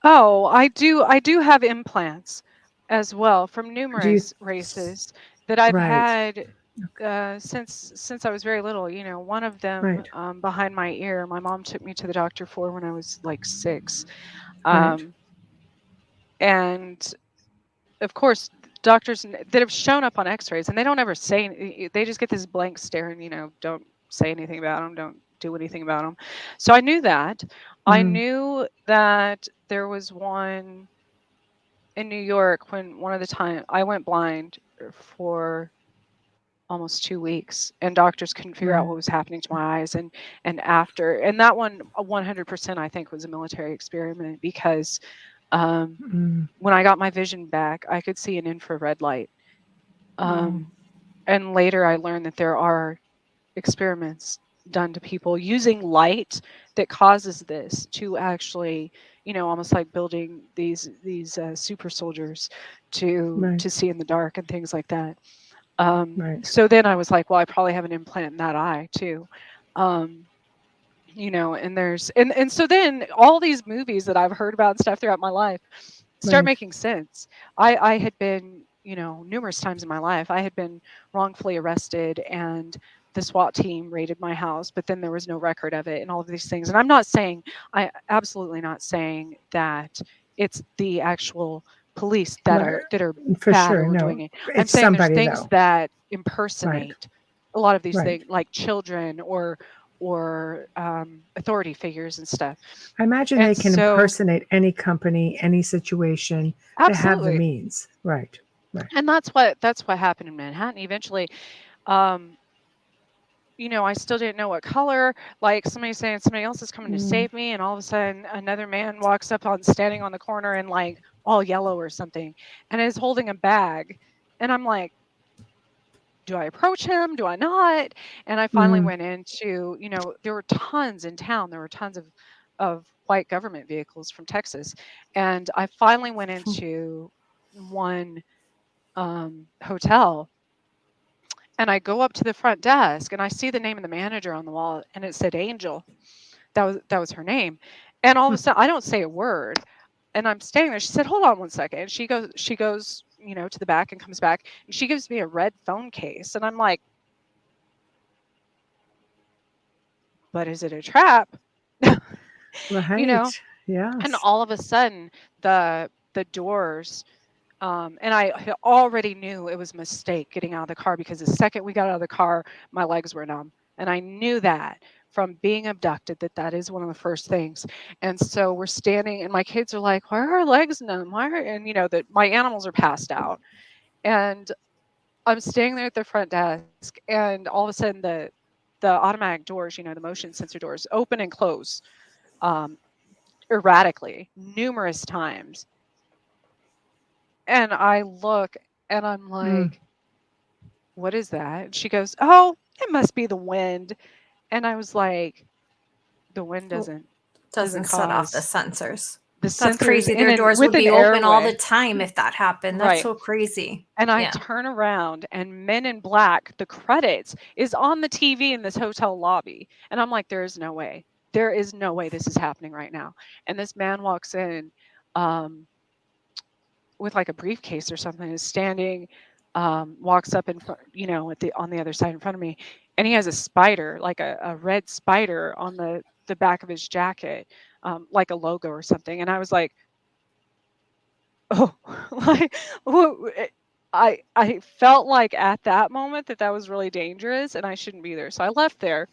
Oh, I do have implants as well from numerous races that I've had since I was very little. One of them behind my ear, my mom took me to the doctor for when I was like 6. And of course, doctors that have shown up on x-rays and they don't ever say, they just get this blank stare and, don't say anything about them, don't do anything about them. So I knew that. I knew that there was one in New York when one of the time I went blind for almost 2 weeks and doctors couldn't figure out what was happening to my eyes. And that one 100% I think was a military experiment because when I got my vision back, I could see an infrared light. And later I learned that there are experiments done to people using light that causes this to actually, almost like building these super soldiers to Right. see in the dark and things like that. Right. So then I was like, well, I probably have an implant in that eye too. Um, and and so then all these movies that I've heard about and stuff throughout my life start Right. making sense. I had been, numerous times in my life, I had been wrongfully arrested, and the SWAT team raided my house, but then there was no record of it and all of these things. And I absolutely not saying that it's the actual police that Right. are For bad sure. who are doing No, it. I'm it's saying there's somebody things though. that Right. impersonate a lot of these Right. things, like children or authority figures and stuff. I imagine And they can so, impersonate any company, any situation. They have the absolutely. means. Right. Right. And that's what happened in Manhattan. Eventually, um, I still didn't know what color. Like, somebody saying somebody else is coming to Mm. save me, and all of a sudden another man walks up on standing on the corner in like all yellow or something, and is holding a bag, and I'm like, do I approach him? Do I not? And I finally Mm. went into, there were tons in town. There were tons of white government vehicles from Texas, and I finally went into one hotel, and I go up to the front desk, and I see the name of the manager on the wall, and it said Angel. That was her name. And all of a sudden, I don't say a word, and I'm standing there. She said, "Hold on one second." And she goes, to the back and comes back, and she gives me a red phone case, and I'm like, "But is it a trap?" you know. Right. And Yes. all of a sudden, the doors. And I had already knew it was a mistake getting out of the car, because the second we got out of the car, my legs were numb. And I knew that from being abducted, that is one of the first things. And so we're standing, and my kids are like, "Why are our legs numb? Why are," and that my animals are passed out. And I'm standing there at the front desk, and all of a sudden the automatic doors, the motion sensor doors, open and close um, erratically numerous times. And I look, and I'm Mm. like, "What is that?" And she goes, "Oh, it must be the wind." And I was like, "The wind Well, doesn't doesn't set off the cause sensors. the That's sensors crazy. in Their and doors with would an be open all the airway." time if that happened. That's Right. so crazy. And I Yeah. turn around, and Men in Black, the credits is on the TV in this hotel lobby. And I'm like, there is no way. There is no way this is happening right now. And this man walks in, um, with like a briefcase or something, is standing, walks up in front, on the other side in front of me, and he has a spider, like a red spider on the back of his jacket, like a logo or something. And I was like, oh, like, I felt like at that moment that was really dangerous, and I shouldn't be there. So I left there.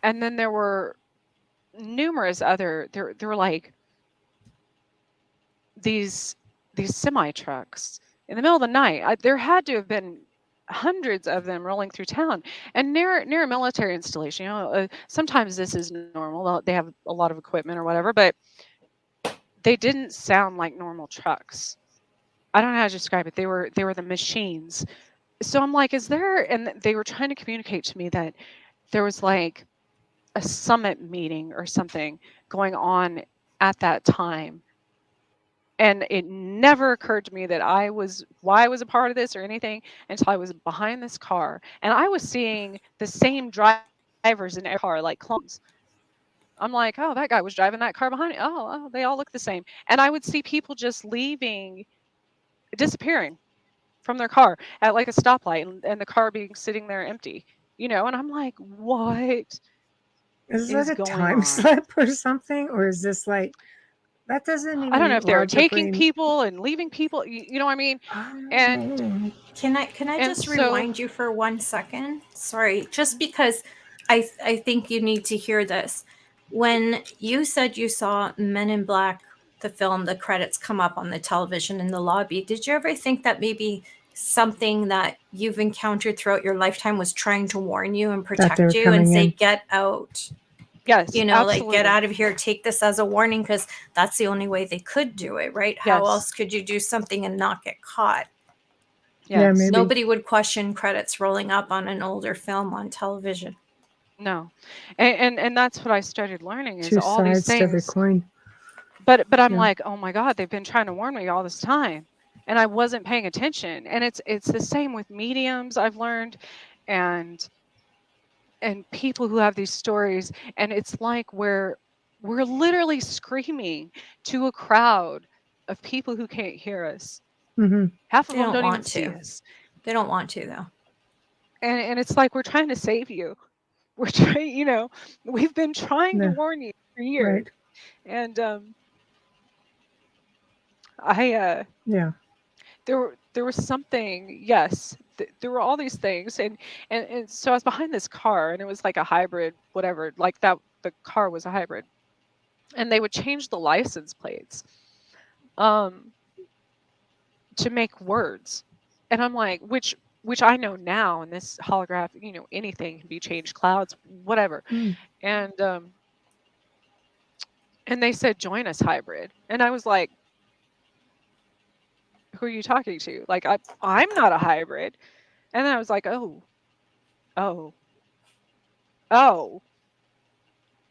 And then there were numerous other, there were like these semi trucks in the middle of the night. There had to have been hundreds of them rolling through town, and near a military installation. Sometimes this is normal. They have a lot of equipment or whatever, but they didn't sound like normal trucks. I don't know how to describe it. They were the machines. So I'm like, is there? And they were trying to communicate to me that there was like a summit meeting or something going on at that time. And it never occurred to me that why I was a part of this or anything, until I was behind this car, and I was seeing the same drivers in every car, like clones. I'm like, oh, that guy was driving that car behind me. Oh, they all look the same. And I would see people just leaving, disappearing from their car at like a stoplight, and the car being sitting there empty, and I'm like, what Is that is a going time on? slip or something? Or is this like, that doesn't I don't know even if they were taking logically. people and leaving people, you know what I mean? And Can I and just so rewind you for 1 second? Sorry, just because I think you need to hear this. When you said you saw Men in Black, the film, the credits come up on the television in the lobby, did you ever think that maybe something that you've encountered throughout your lifetime was trying to warn you and That they protect were you and coming say, in. get out? yes, Like, get absolutely. out of here, take this as a warning, because that's the only way they could do it, right? How Yes. else could you do something and not get caught? Yeah, Yes. maybe. Nobody would question credits rolling up on an older film on television. No. And that's what I started learning is Two all these sides to every things. coin. But I'm Yeah. like, oh my God, they've been trying to warn me all this time. And I wasn't paying attention. And it's the same with mediums I've learned and people who have these stories. And it's like we're literally screaming to a crowd of people who can't hear us. Mm-hmm. Half of They them don't don't even want see to. us. They don't want to, though. And it's like we're trying to save you. We're trying, we've been trying to Yeah. warn you for years. Right. And I Yeah. there was something, yes, there were all these things, and so I was behind this car, and it was like a hybrid, whatever, like that. The car was a hybrid, and they would change the license plates um to make words, and I'm like, which I know now in this holograph, anything can be changed, clouds, whatever. Mm. And they said, join us, hybrid. And I was like, who are you talking to? Like, I'm not a hybrid. And then I was like, oh, oh.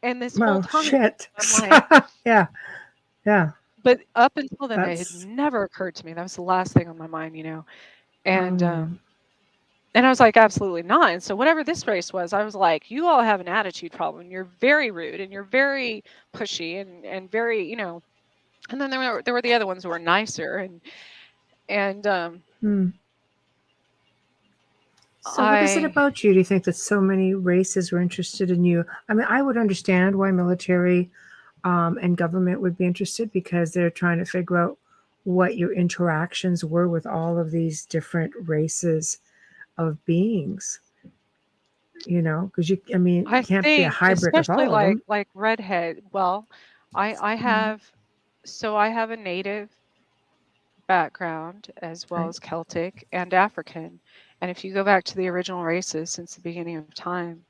And this whole Well, time, shit. I'm like, Yeah. Yeah. but up until then, it had That's. never occurred to me. That was the last thing on my mind, And Um, and I was like, absolutely not. And so whatever this race was, I was like, you all have an attitude problem. You're very rude and you're very pushy and very, And then there were the other ones who were nicer and so, what is it I about you? Do you think that so many races were interested in you? I mean, I would understand why military and government would be interested because they're trying to figure out what your interactions were with all of these different races of beings. Because you I can't be a think hybrid with especially all of them. like redhead. Well, I have I have a native background as well Right. as Celtic and African. And if you go back to the original races since the beginning of time,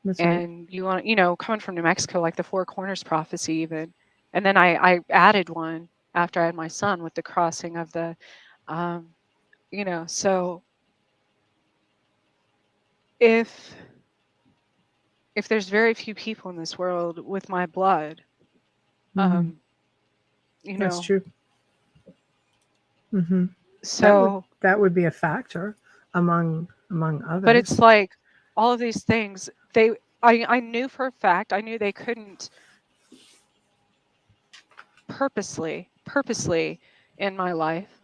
That's right. and you want, coming from New Mexico, like the Four Corners prophecy, even, and then I added one after I had my son with the crossing of the, um, so if there's very few people in this world with my blood, Mm-hmm. you That's know, true. Mm-hmm. so, That would be a factor among others. but it's like all of these things, I knew for a fact, I knew they couldn't purposely in my life.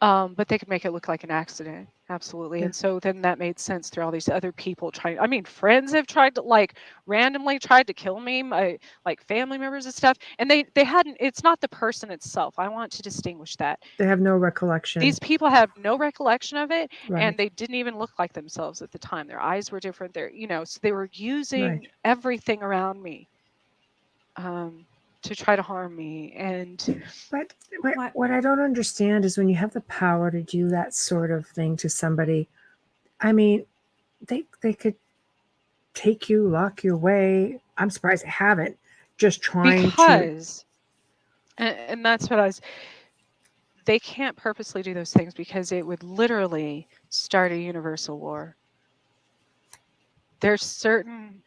But they could make it look like an accident. Absolutely. Yeah. And so then that made sense through all these other people trying. I mean, friends have tried to randomly tried to kill me, my like family members and stuff. And they hadn't, it's not the person itself. I want to distinguish that. They have no recollection. These people have no recollection of it, Right. and they didn't even look like themselves at the time. Their eyes were different. So they were using Right. everything around me to try to harm me. And But what I don't understand is when you have the power to do that sort of thing to somebody, I mean, they could take you, lock you away. I'm surprised they haven't. Just trying because, and that's what they can't purposely do those things because it would literally start a universal war. There's certain,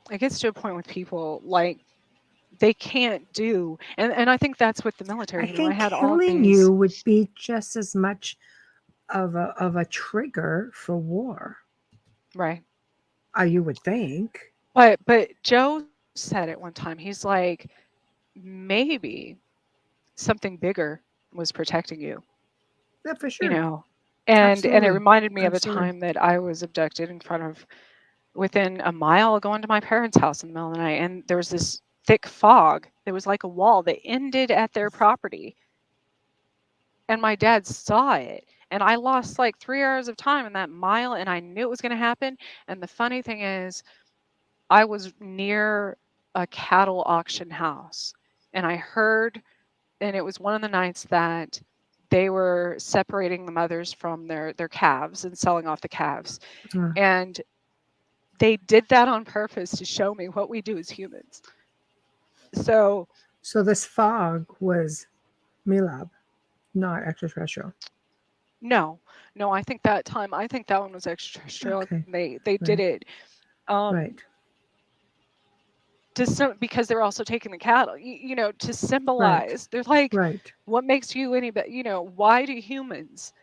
it gets to a point with people like they can't do, and I think that's with the military. I think I had all killing these, you would be just as much of a trigger for war. right? You would think. But Joe said it one time. He's like, maybe something bigger was protecting you. Yeah, for sure. And it Absolutely. reminded me of a Absolutely. time that I was abducted within a mile of going to my parents' house in the middle of the night, and there was this thick fog. There was like a wall that ended at their property, and my dad saw it. And I lost like 3 hours of time in that mile, and I knew it was going to happen. And the funny thing is, I was near a cattle auction house, and I heard, and it was one of the nights that they were separating the mothers from their calves and selling off the calves. And they did that on purpose to show me what we do as humans. So this fog was MiLAB, not extraterrestrial. No, I think that one was extraterrestrial. Okay. They did it Right. because they're also taking the cattle, to Right. symbolize. They're like, Right. what makes you any better? Why do humans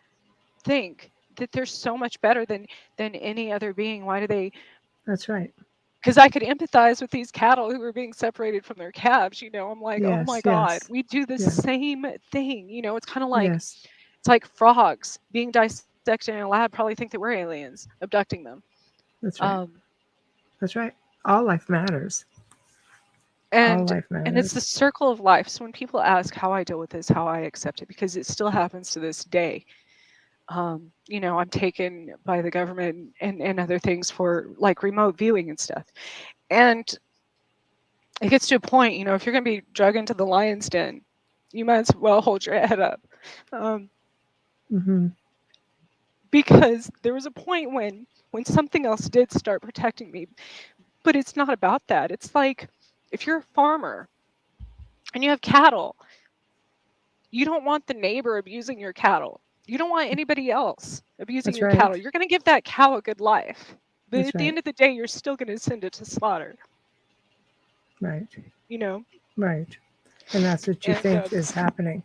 think that they're so much better than any other being? Why do they? That's right. Because I could empathize with these cattle who were being separated from their calves. I'm like, oh my Yes. God, Yes. we do the Yeah. same thing. It's kind of like, Yes. it's like frogs being dissected in a lab probably think that we're aliens abducting them. That's right. Um, That's right. All life matters. All and life it's the matters. circle of life. So when people ask how I deal with this, how I accept it, because it still happens to this day. I'm taken by the government and other things for like remote viewing and stuff. And it gets to a point, if you're going to be drug into the lion's den, you might as well hold your head up. Mm-hmm. Because there was a point when something else did start protecting me. But it's not about that. It's like, if you're a farmer and you have cattle, you don't want the neighbor abusing your cattle. You don't want anybody else abusing That's your right. cattle. You're going to give that cow a good life. But That's at the right. end of the day, you're still going to send it to slaughter, Right. you know? Right. And that's what you And think is happening.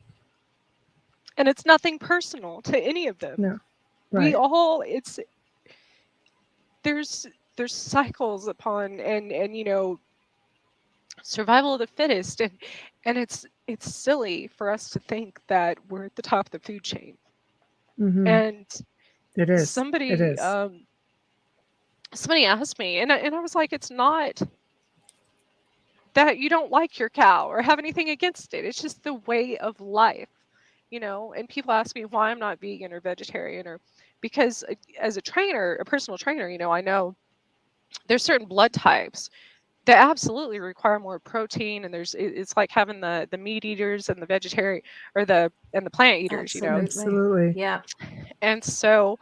and it's nothing personal to any of them. No. We Right. all, there's cycles upon and survival of the fittest, and it's silly for us to think that we're at the top of the food chain. Mm-hmm. And It is. It somebody is. somebody asked me, and I was like, it's not that you don't like your cow or have anything against it. It's just the way of life, And people ask me why I'm not vegan or vegetarian, or because as a trainer, a personal trainer, I know there's certain blood types that absolutely require more protein, and it's like having the meat eaters and the vegetarian or the plant eaters. Absolutely. Yeah. And so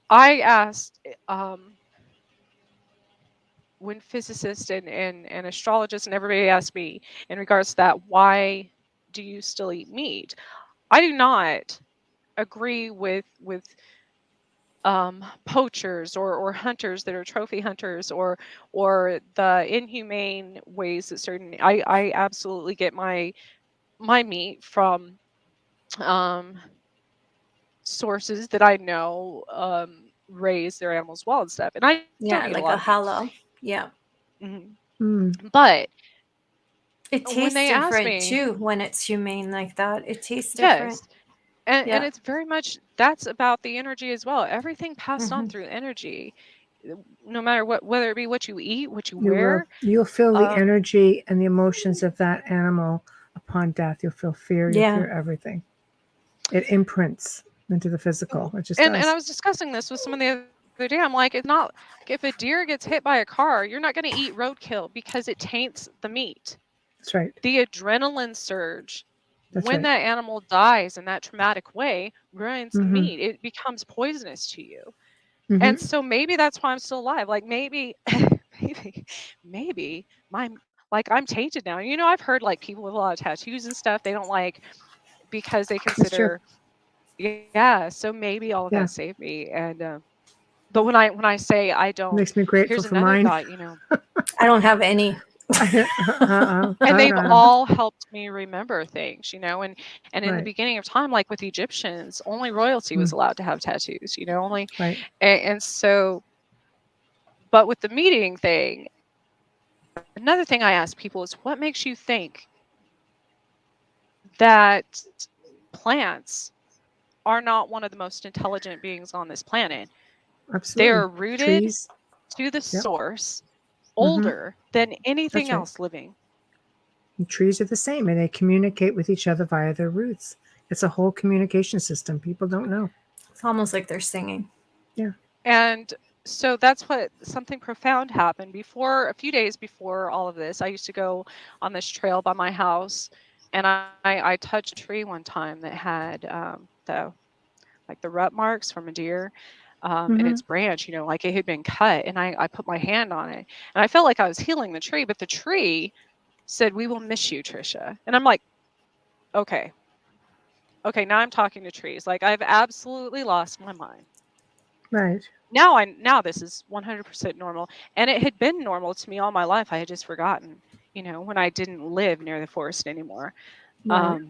I asked, when physicists and astrologists and everybody asked me in regards to that, why do you still eat meat? I do not agree with poachers or hunters that are trophy hunters, or the inhumane ways that certain, I absolutely get my meat from sources that I know raise their animals well and stuff, and I don't Yeah, eat a like lot a of meat. halal. Yeah. Mhm. Mm. But It when tastes they ask different me, too when it's humane like that. It tastes different. yes, and Yeah. it's very much, that's about the energy as well. Everything passed on Hmm. through energy, no matter what, whether it be what you eat, what you You will. wear. You'll feel the um energy and the emotions of that animal upon death. You'll feel fear. You'll Yeah. feel everything. It imprints into the physical. It just and I does. was discussing this with someone the other day. I'm like, it's not like if a deer gets hit by a car, you're not going to eat roadkill because it taints the meat. That's right. The adrenaline surge That's when right. that animal dies in that traumatic way ruins the Mm-hmm. meat. It becomes poisonous to you. Mm-hmm. And so maybe that's why I'm still alive. Like maybe maybe my, like, I'm tainted now. I've heard like people with a lot of tattoos and stuff, they don't like, because they It's true. consider, yeah, so maybe all of Yeah. that saved me. And but when I say I don't, Makes me grateful here's for another mine. thought, I don't have any. I and don't they've know. all helped me remember things, and in the Right. beginning of time, like with the Egyptians, only royalty was Mm. allowed to have tattoos, only, Right. and so, but with the meeting thing, another thing I ask people is, what makes you think that plants are not one of the most intelligent beings on this planet? They Absolutely. are rooted Trees. to the Yep. source, Mm-hmm. older than anything That's right. else living. And trees are the same, and they communicate with each other via their roots. It's a whole communication system. People don't know. It's almost like they're singing. Yeah. And so that's what, something profound happened before, a few days before all of this. I used to go on this trail by my house, and I touched a tree one time that had the rut marks from a deer in Mm-hmm. its branch, like it had been cut, and I put my hand on it, and I felt like I was healing the tree, but the tree said, "We will miss you, Trisha." And I'm like, okay. okay, now I'm talking to trees. Like, I've absolutely lost my mind. Right. Now this is 100% normal, and it had been normal to me all my life. I had just forgotten, when I didn't live near the forest anymore. Right.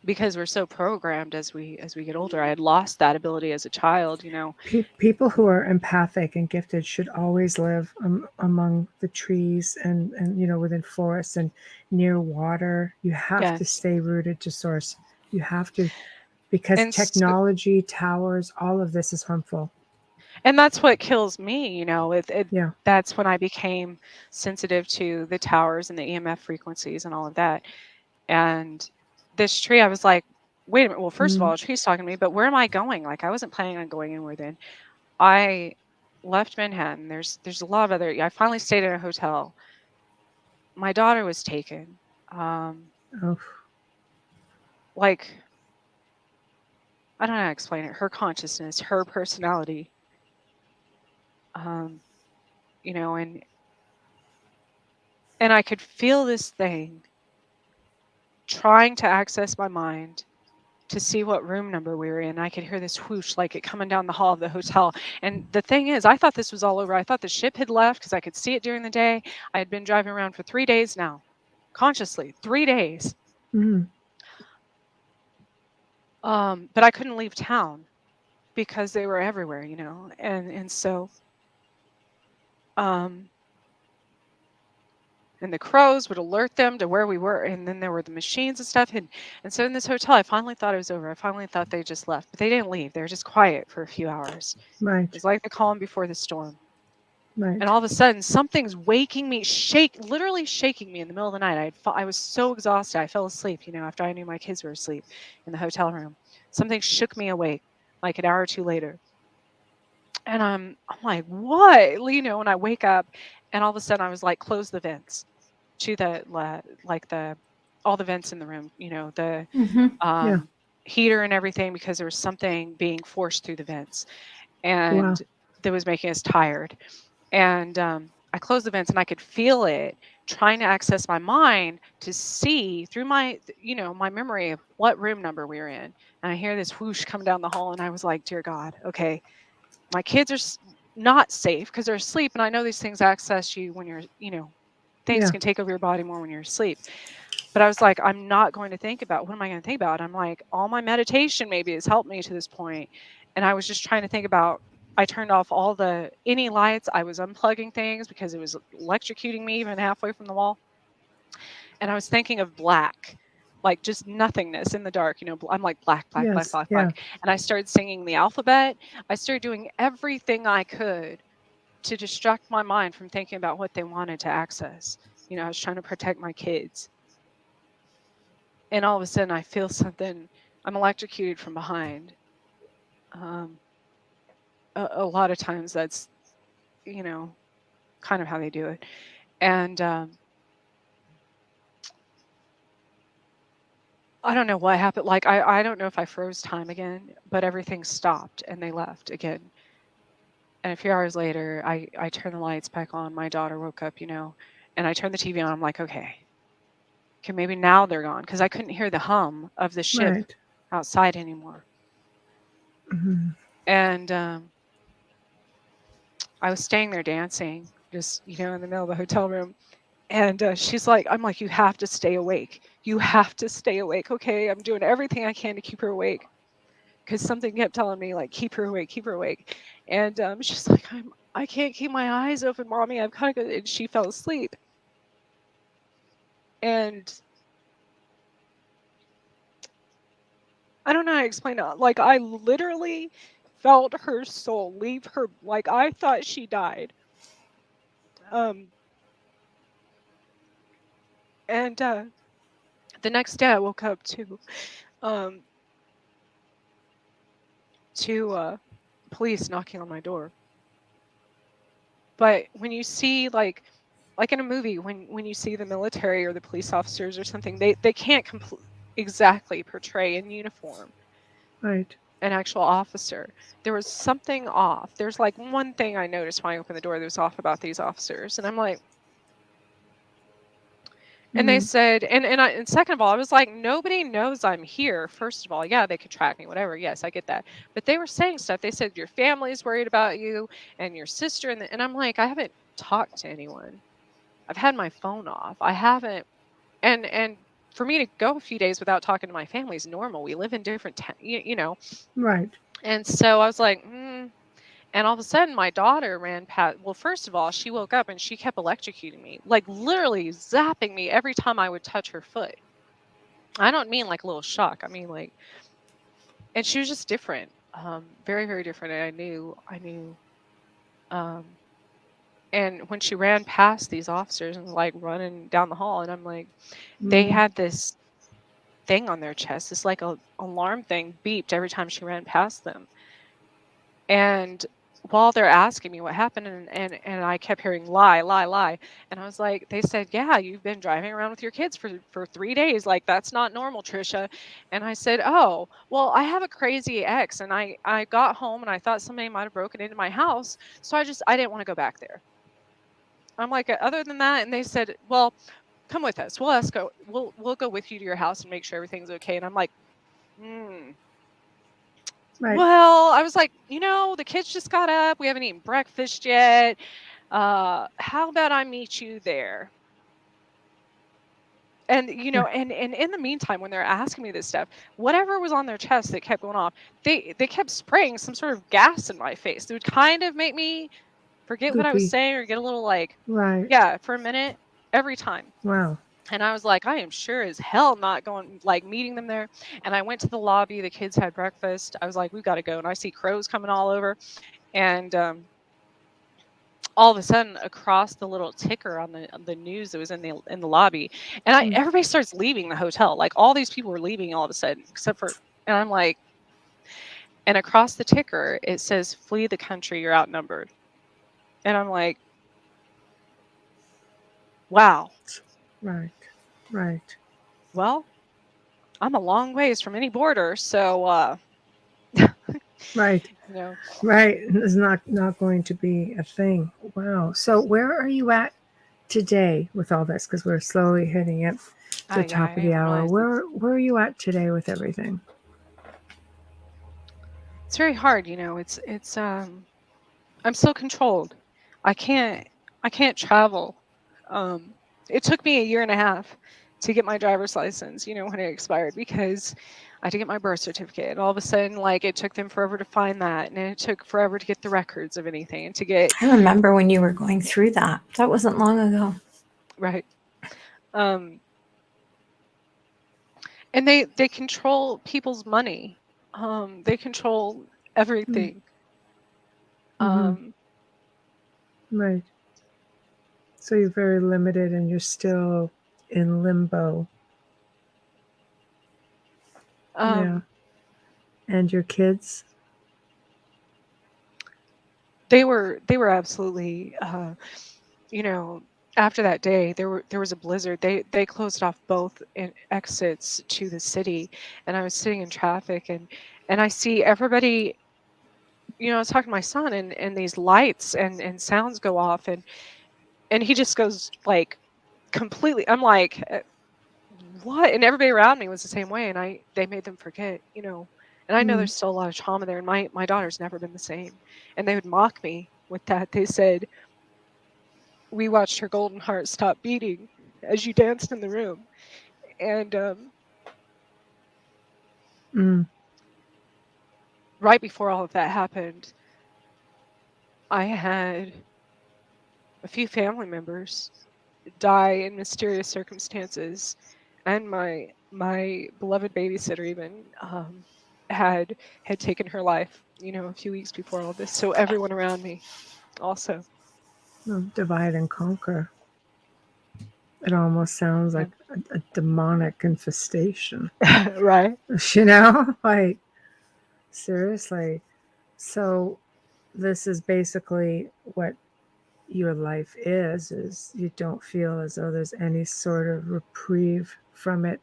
Because we're so programmed as we get older. I had lost that ability as a child. People who are empathic and gifted should always live among the trees and within forests and near water. You have to Yes. stay rooted to source. You have to, because And technology, towers, all of this is harmful. and that's what kills me. Yeah. That's when I became sensitive to the towers and the EMF frequencies and all of that. And this tree, I was like, wait a minute. Well, first of all, a tree's talking to me, but where am I going? Like, I wasn't planning on going anywhere then. I left Manhattan. There's a lot of other. I finally stayed in a hotel. My daughter was taken. Oh. Like, I don't know how to explain it. Her consciousness, her personality. And I could feel this thing trying to access my mind to see what room number we were in. I could hear this whoosh, like it coming down the hall of the hotel. And the thing is, I thought this was all over. I thought the ship had left because I could see it during the day. I had been driving around for 3 days now, consciously, 3 days. But I couldn't leave town because they were everywhere, and so, and the crows would alert them to where we were, and then there were the machines and stuff, and so in this hotel, I finally thought it was over. I finally thought they just left, but they didn't leave. They were just quiet for a few hours. Right. It was like the calm before the storm. Right. And all of a sudden, something's waking me, literally shaking me in the middle of the night. I was so exhausted. I fell asleep, after I knew my kids were asleep in the hotel room. Something shook me awake, like an hour or two later. And I'm like, what? And I wake up, and all of a sudden I was like, close the vents to all the vents in the room, the Yeah. heater and everything, because there was something being forced through the vents, Wow. and that was making us tired. And I closed the vents, and I could feel it trying to access my mind to see through my memory of what room number we were in. And I hear this whoosh come down the hall, and I was like, dear God, okay, my kids are not safe because they're asleep. And I know these things access you when you're, things Yeah. can take over your body more when you're asleep. But I was like, I'm not going to think about, what am I going to think about? I'm like, all my meditation maybe has helped me to this point. And I was just trying to think about, I turned off any lights. I was unplugging things because it was electrocuting me even halfway from the wall. And I was thinking of black, like just nothingness in the dark. I'm like black, black, black, Yes. black, Yeah. black. And I started singing the alphabet. I started doing everything I could to distract my mind from thinking about what they wanted to access. I was trying to protect my kids. And all of a sudden I feel something, I'm electrocuted from behind. A lot of times that's, kind of how they do it. And I don't know what happened. Like, I don't know if I froze time again, but everything stopped and they left again. And a few hours later, I turned the lights back on. My daughter woke up, and I turned the TV on. I'm like, okay, maybe now they're gone. Because I couldn't hear the hum of the ship Right. outside anymore. And I was staying there dancing, just, in the middle of the hotel room. And she's like, I'm like, you have to stay awake. You have to stay awake. Okay, I'm doing everything I can to keep her awake. Because something kept telling me, like, keep her awake, keep her awake. And she's like, I can't keep my eyes open, Mommy. I've kind of, and she fell asleep. And I don't know how to explain it. Like, I literally felt her soul leave her. Like, I thought she died. And the next day I woke up to police knocking on my door. But when you see, like in a movie, when you see the military or the police officers or something, they can't exactly portray in uniform Right. an actual officer. There was something off. There's like one thing I noticed when I opened the door that was off about these officers. And I'm like, And they said, and second of all, I was like, nobody knows I'm here. First of all, yeah, they could track me, whatever. Yes, I get that. But they were saying stuff. They said your family's worried about you and your sister, and I'm like, I haven't talked to anyone. I've had my phone off. I haven't, and for me to go a few days without talking to my family is normal. We live in different, you know. Right. And so I was like, And all of a sudden, my daughter ran past. Well, first of all, she woke up and she kept electrocuting me, like literally zapping me every time I would touch her foot. I don't mean like a little shock. I mean like, and she was just different, very, very different. And I knew. And when she ran past these officers and like running down the hall, and I'm like, they had this thing on their chest, this like a alarm thing beeped every time she ran past them. And while they're asking me what happened, and I kept hearing lie, lie, lie. And I was like, they said, yeah, you've been driving around with your kids for 3 days. Like, that's not normal, Trisha. And I said, oh, well, I have a crazy ex. And I got home and I thought somebody might have broken into my house. So I didn't want to go back there. I'm like, other than that. And they said, well, come with us. We'll go with you to your house and make sure everything's okay. And I'm like, Right. well, I was like, the kids just got up. We haven't eaten breakfast yet. How about I meet you there? And, and in the meantime, when they're asking me this stuff, whatever was on their chest that kept going off, they kept spraying some sort of gas in my face. It would kind of make me forget what I was saying or get a little like, yeah, for a minute, every time. Wow. And I was like, I am sure as hell not going, like meeting them there. And I went to the lobby. The kids had breakfast. I was like, we've got to go. And I see crows coming all over. And all of a sudden, across the little ticker on the news that was in the lobby, and everybody starts leaving the hotel. Like all these people were leaving all of a sudden, except for, and I'm like, and across the ticker it says, "Flee the country. You're outnumbered." And I'm like, wow. Right. Right. Well, I'm a long ways from any border, so right. Right. It's not going to be a thing. Wow. So where are you at today with all this? Because we're slowly hitting it to the top of the hour. Where are you at today with everything? It's very hard, it's I'm so controlled. I can't travel. It took me 1.5 years to get my driver's license, when it expired, because I had to get my birth certificate. And all of a sudden, like, it took them forever to find that. And it took forever to get the records of anything and to get. I remember when you were going through that. That wasn't long ago. Right. And they control people's money. They control everything. Right. So you're very limited and you're still in limbo. Yeah. And your kids? They were absolutely, after that day, there was a blizzard. They closed off both exits to the city, and I was sitting in traffic, and I see everybody. I was talking to my son, and these lights and sounds go off, and he just goes like completely. I'm like, what? And everybody around me was the same way, and they made them forget, And I know there's still a lot of trauma there, and my daughter's never been the same. And they would mock me with that. They said, we watched her golden heart stop beating as you danced in the room. And right before all of that happened, I had a few family members die in mysterious circumstances, and my beloved babysitter even had taken her life, a few weeks before all this. So everyone around me also. Divide and conquer. It almost sounds like a demonic infestation. Right. Like, seriously. So this is basically what your life is you don't feel as though there's any sort of reprieve from it.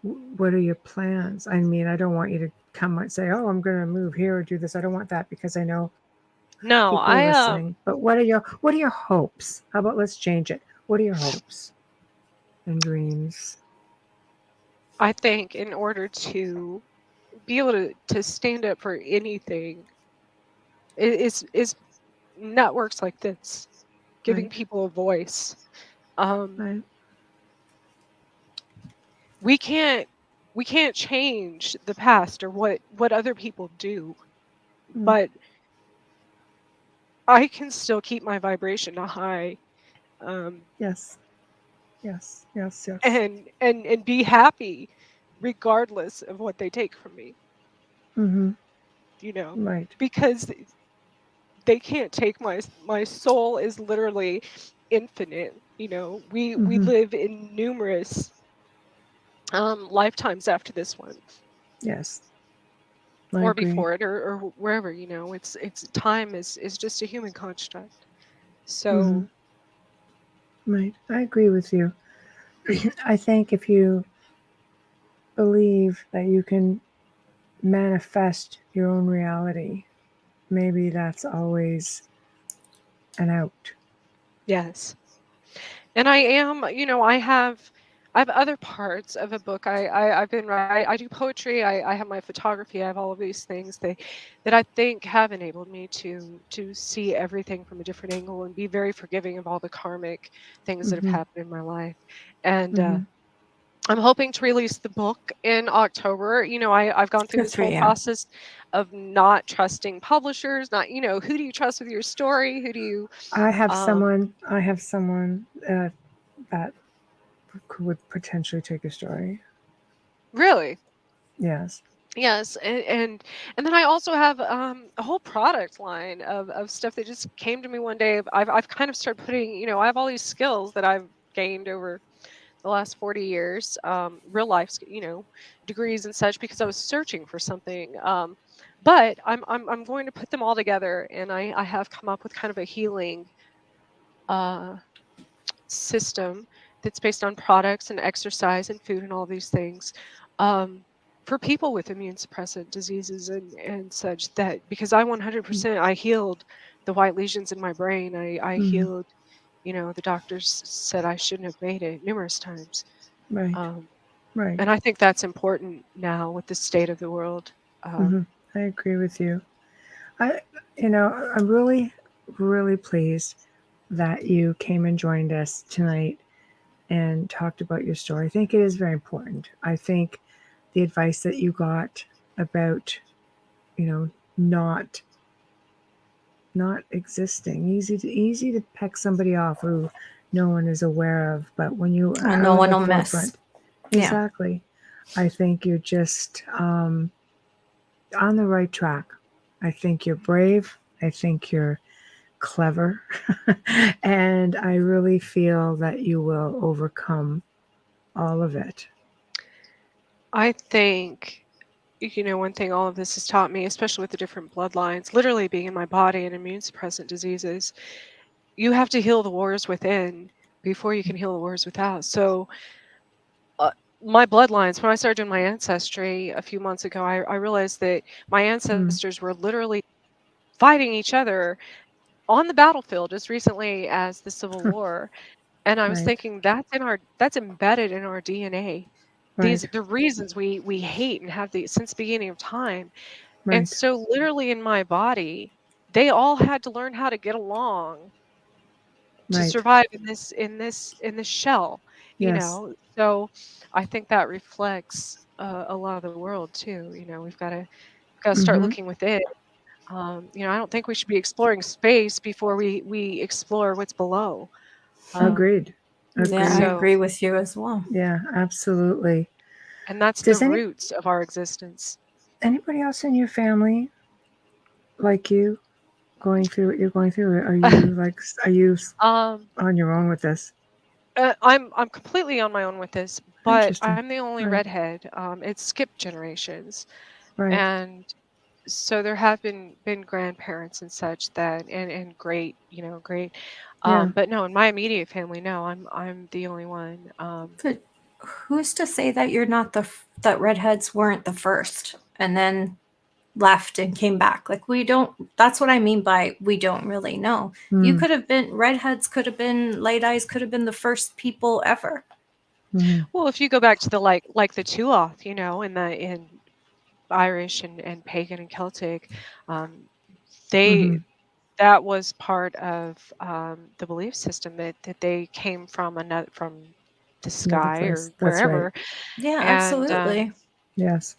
What are your plans? I mean, I don't want you to come and say, oh, I'm going to move here or do this. I don't want that, because I know no, people are listening. But what are your hopes? How about let's change it? What are your hopes? and dreams. I think in order to be able to stand up for anything is networks like this, giving Right. people a voice. Right. We can't change the past or what other people do, but I can still keep my vibration high, Yes. Yes. Yes. Yes. and be happy regardless of what they take from me, Mm-hmm. you know, Right. because they can't take my soul is literally infinite. You know, we Mm-hmm. live in numerous lifetimes after this one, Yes. I or agree. before it, or wherever. You know, it's time is just a human construct. Mm-hmm. So Right. I agree with you. I think if you believe that you can manifest your own reality, maybe that's always an out. yes, and I am, you know, I have other parts of a book. I've been I do poetry. I have my photography. I have all of these things that I think have enabled me to see everything from a different angle and be very forgiving of all the karmic things that have Mm-hmm. happened in my life. And Mm-hmm. I'm hoping to release the book in October. You know, I've gone through Good this for whole you. process of not trusting publishers. Not, you know, who do you trust with your story? Who do you I have um someone. That would potentially take a story. really? Yes. Yes, and then I also have a whole product line of stuff that just came to me one day. I've kind of started putting, you know, I have all these skills that I've gained over the last 40 years, real life, you know, degrees and such, because I was searching for something. But I'm going to put them all together, and I have come up with kind of a healing uh system that's based on products and exercise and food and all these things, um, for people with immune suppressant diseases and such, that because I 100% I healed the white lesions in my brain. I Mm-hmm. healed, you know, the doctors said I shouldn't have made it numerous times. Right. um, Right. and I think that's important now with the state of the world. Mm-hmm. I agree with you. I, I'm really, really pleased that you came and joined us tonight and talked about your story. I think it is very important. I think the advice that you got about, not existing, easy to peck somebody off who no one is aware of, but when you are And out no in one the will forefront, miss. Yeah. exactly. I think you're just on the right track. I think you're brave. I think you're clever. And I really feel that you will overcome all of it. I think, you know, one thing all of this has taught me, especially with the different bloodlines, literally being in my body and immune suppressant diseases, you have to heal the wars within before you can heal the wars without. So, uh, my bloodlines, when I started doing my ancestry a few months ago, I realized that my Mm, ancestors were literally fighting each other on the battlefield as recently as the Civil War. And I was right, thinking that's embedded in our DNA. right, The reasons we hate and have the since the beginning of time. And right, so literally in my body, they all had to learn how to get along to right. survive in this shell, you Yes. know. So I think that reflects a lot of the world too. You know, we've got to start Mm-hmm. looking within. You know, I don't think we should be exploring space before we explore what's below. Um, Agreed. Yeah, I Agreed. so, agree with you as well. Yeah, absolutely. and that's the Does roots of our existence. anybody else in your family like you going through what you're going through? Are you um, on your own with this? I'm completely on my own with this, but Interesting. I'm the only Right, redhead. It's skipped generations, right. and so there have been grandparents and such that and great, you know, great. Yeah. But no, in my immediate family, no, I'm the only one. But who's to say that you're not that redheads weren't the first and then left and came back? Like, we don't. That's what I mean by we don't really know. You Hmm. could have been redheads, could have been light eyes, could have been the first people ever. Well, if you go back to the like the Tuath, you know, in Irish and pagan and Celtic, they that was part of the belief system that they came from from the Another sky place. or That's right. wherever. Yeah, And absolutely. Yes.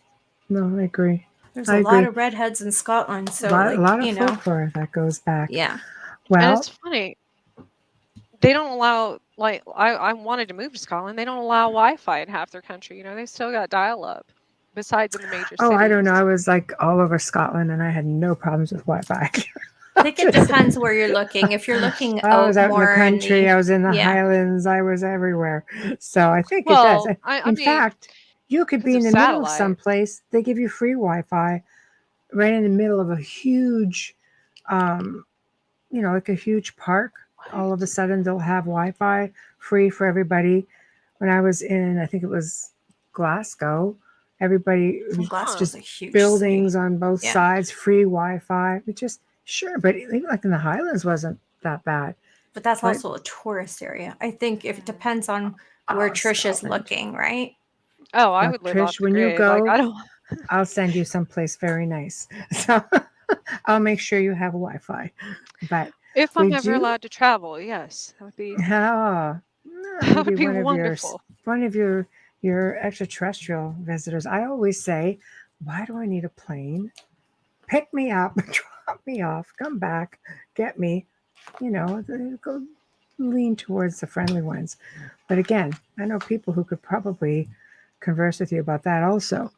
No, I agree. There's I a lot agree. of redheads in Scotland, A so lot of you know, folklore that goes back. yeah. and Well, it's funny, they don't allow, like, I wanted to move to Scotland. They don't allow Wi-Fi in half their country. You know, they still got dial-up, besides in the major oh, I don't know. I cities. was like all over Scotland, and I had no problems with Wi-Fi. I think it depends where you're looking. If you're looking I was out in the more country. I was in the yeah, Highlands. I was everywhere. So I think it does. Well, I In mean, fact, you could because be of in the middle of satellite. someplace. They give you free Wi-Fi right in the middle of a huge, um, like a huge park. All of a What? sudden, they'll have Wi-Fi free for everybody. When I was in, I think it was Glasgow, everybody, it was Glasgow Huh. is a huge city. buildings on both Yeah. sides, free Wi-Fi. It just sure, but even like in the Highlands wasn't that bad. But that's But also a tourist area. I think if it depends on where Trisha's Scotland. looking, right? Oh, I Well, would live off Trish, the when you grid. Like, go, I don't. I'll send you someplace very nice. So I'll make sure you have Wi-Fi. But If we I'm ever do. allowed to travel, yes, that would be Oh, that maybe would be wonderful. one of your extraterrestrial visitors. I always say, why do I need a plane? Pick me up, drop me off, come back, get me. Go lean towards the friendly ones. But again, I know people who could probably converse with you about that also.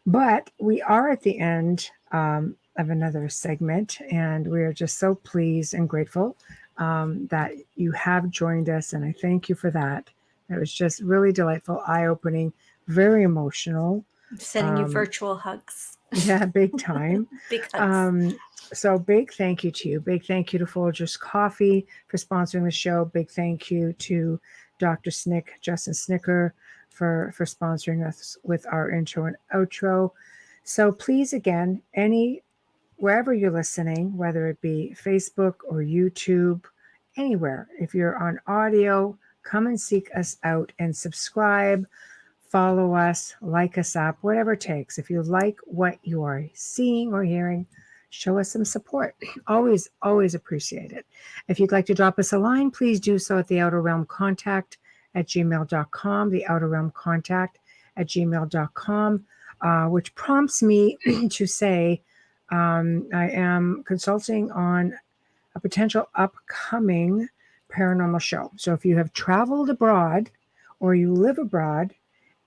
But we are at the end of another segment, and we are just so pleased and grateful that you have joined us, and I thank you for that. It was just really delightful, eye-opening, very emotional. I'm sending you virtual hugs. Yeah, big time. Big hugs. So big thank you to you. Big thank you to Folgers Coffee for sponsoring the show. Big thank you to Dr. Justin Snicker, for sponsoring us with our intro and outro. So please, again, wherever you're listening, whether it be Facebook or YouTube, anywhere, if you're on audio, come and seek us out and subscribe, follow us, like us up, whatever it takes. If you like what you are seeing or hearing, show us some support. Always, always appreciate it. If you'd like to drop us a line, please do so at the Outer Realm Contact at gmail.com, the Outer Realm Contact at gmail.com, which prompts me to say I am consulting on a potential upcoming paranormal show. So if you have traveled abroad or you live abroad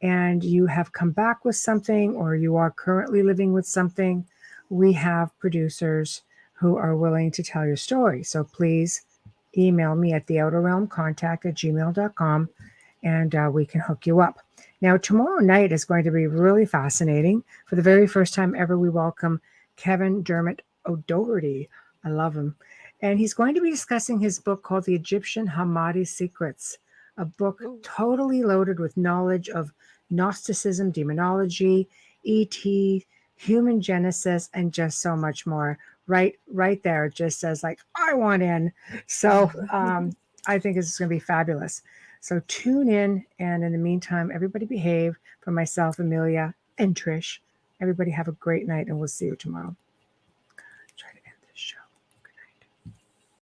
and you have come back with something or you are currently living with something, we have producers who are willing to tell your story. So please email me at theouterrealmcontact at gmail.com and we can hook you up. Now, tomorrow night is going to be really fascinating. For the very first time ever, we welcome Kevin Dermot O'Doherty. I love him. And he's going to be discussing his book called The Egyptian Hammadi Secrets, a book Ooh. totally loaded with knowledge of Gnosticism, demonology, ET, human genesis, and just so much more. Right there, it just says like, I want in. So I think this is going to be fabulous. So tune in, and in the meantime, everybody behave. For myself, Amelia, and Trish, everybody have a great night, and we'll see you tomorrow.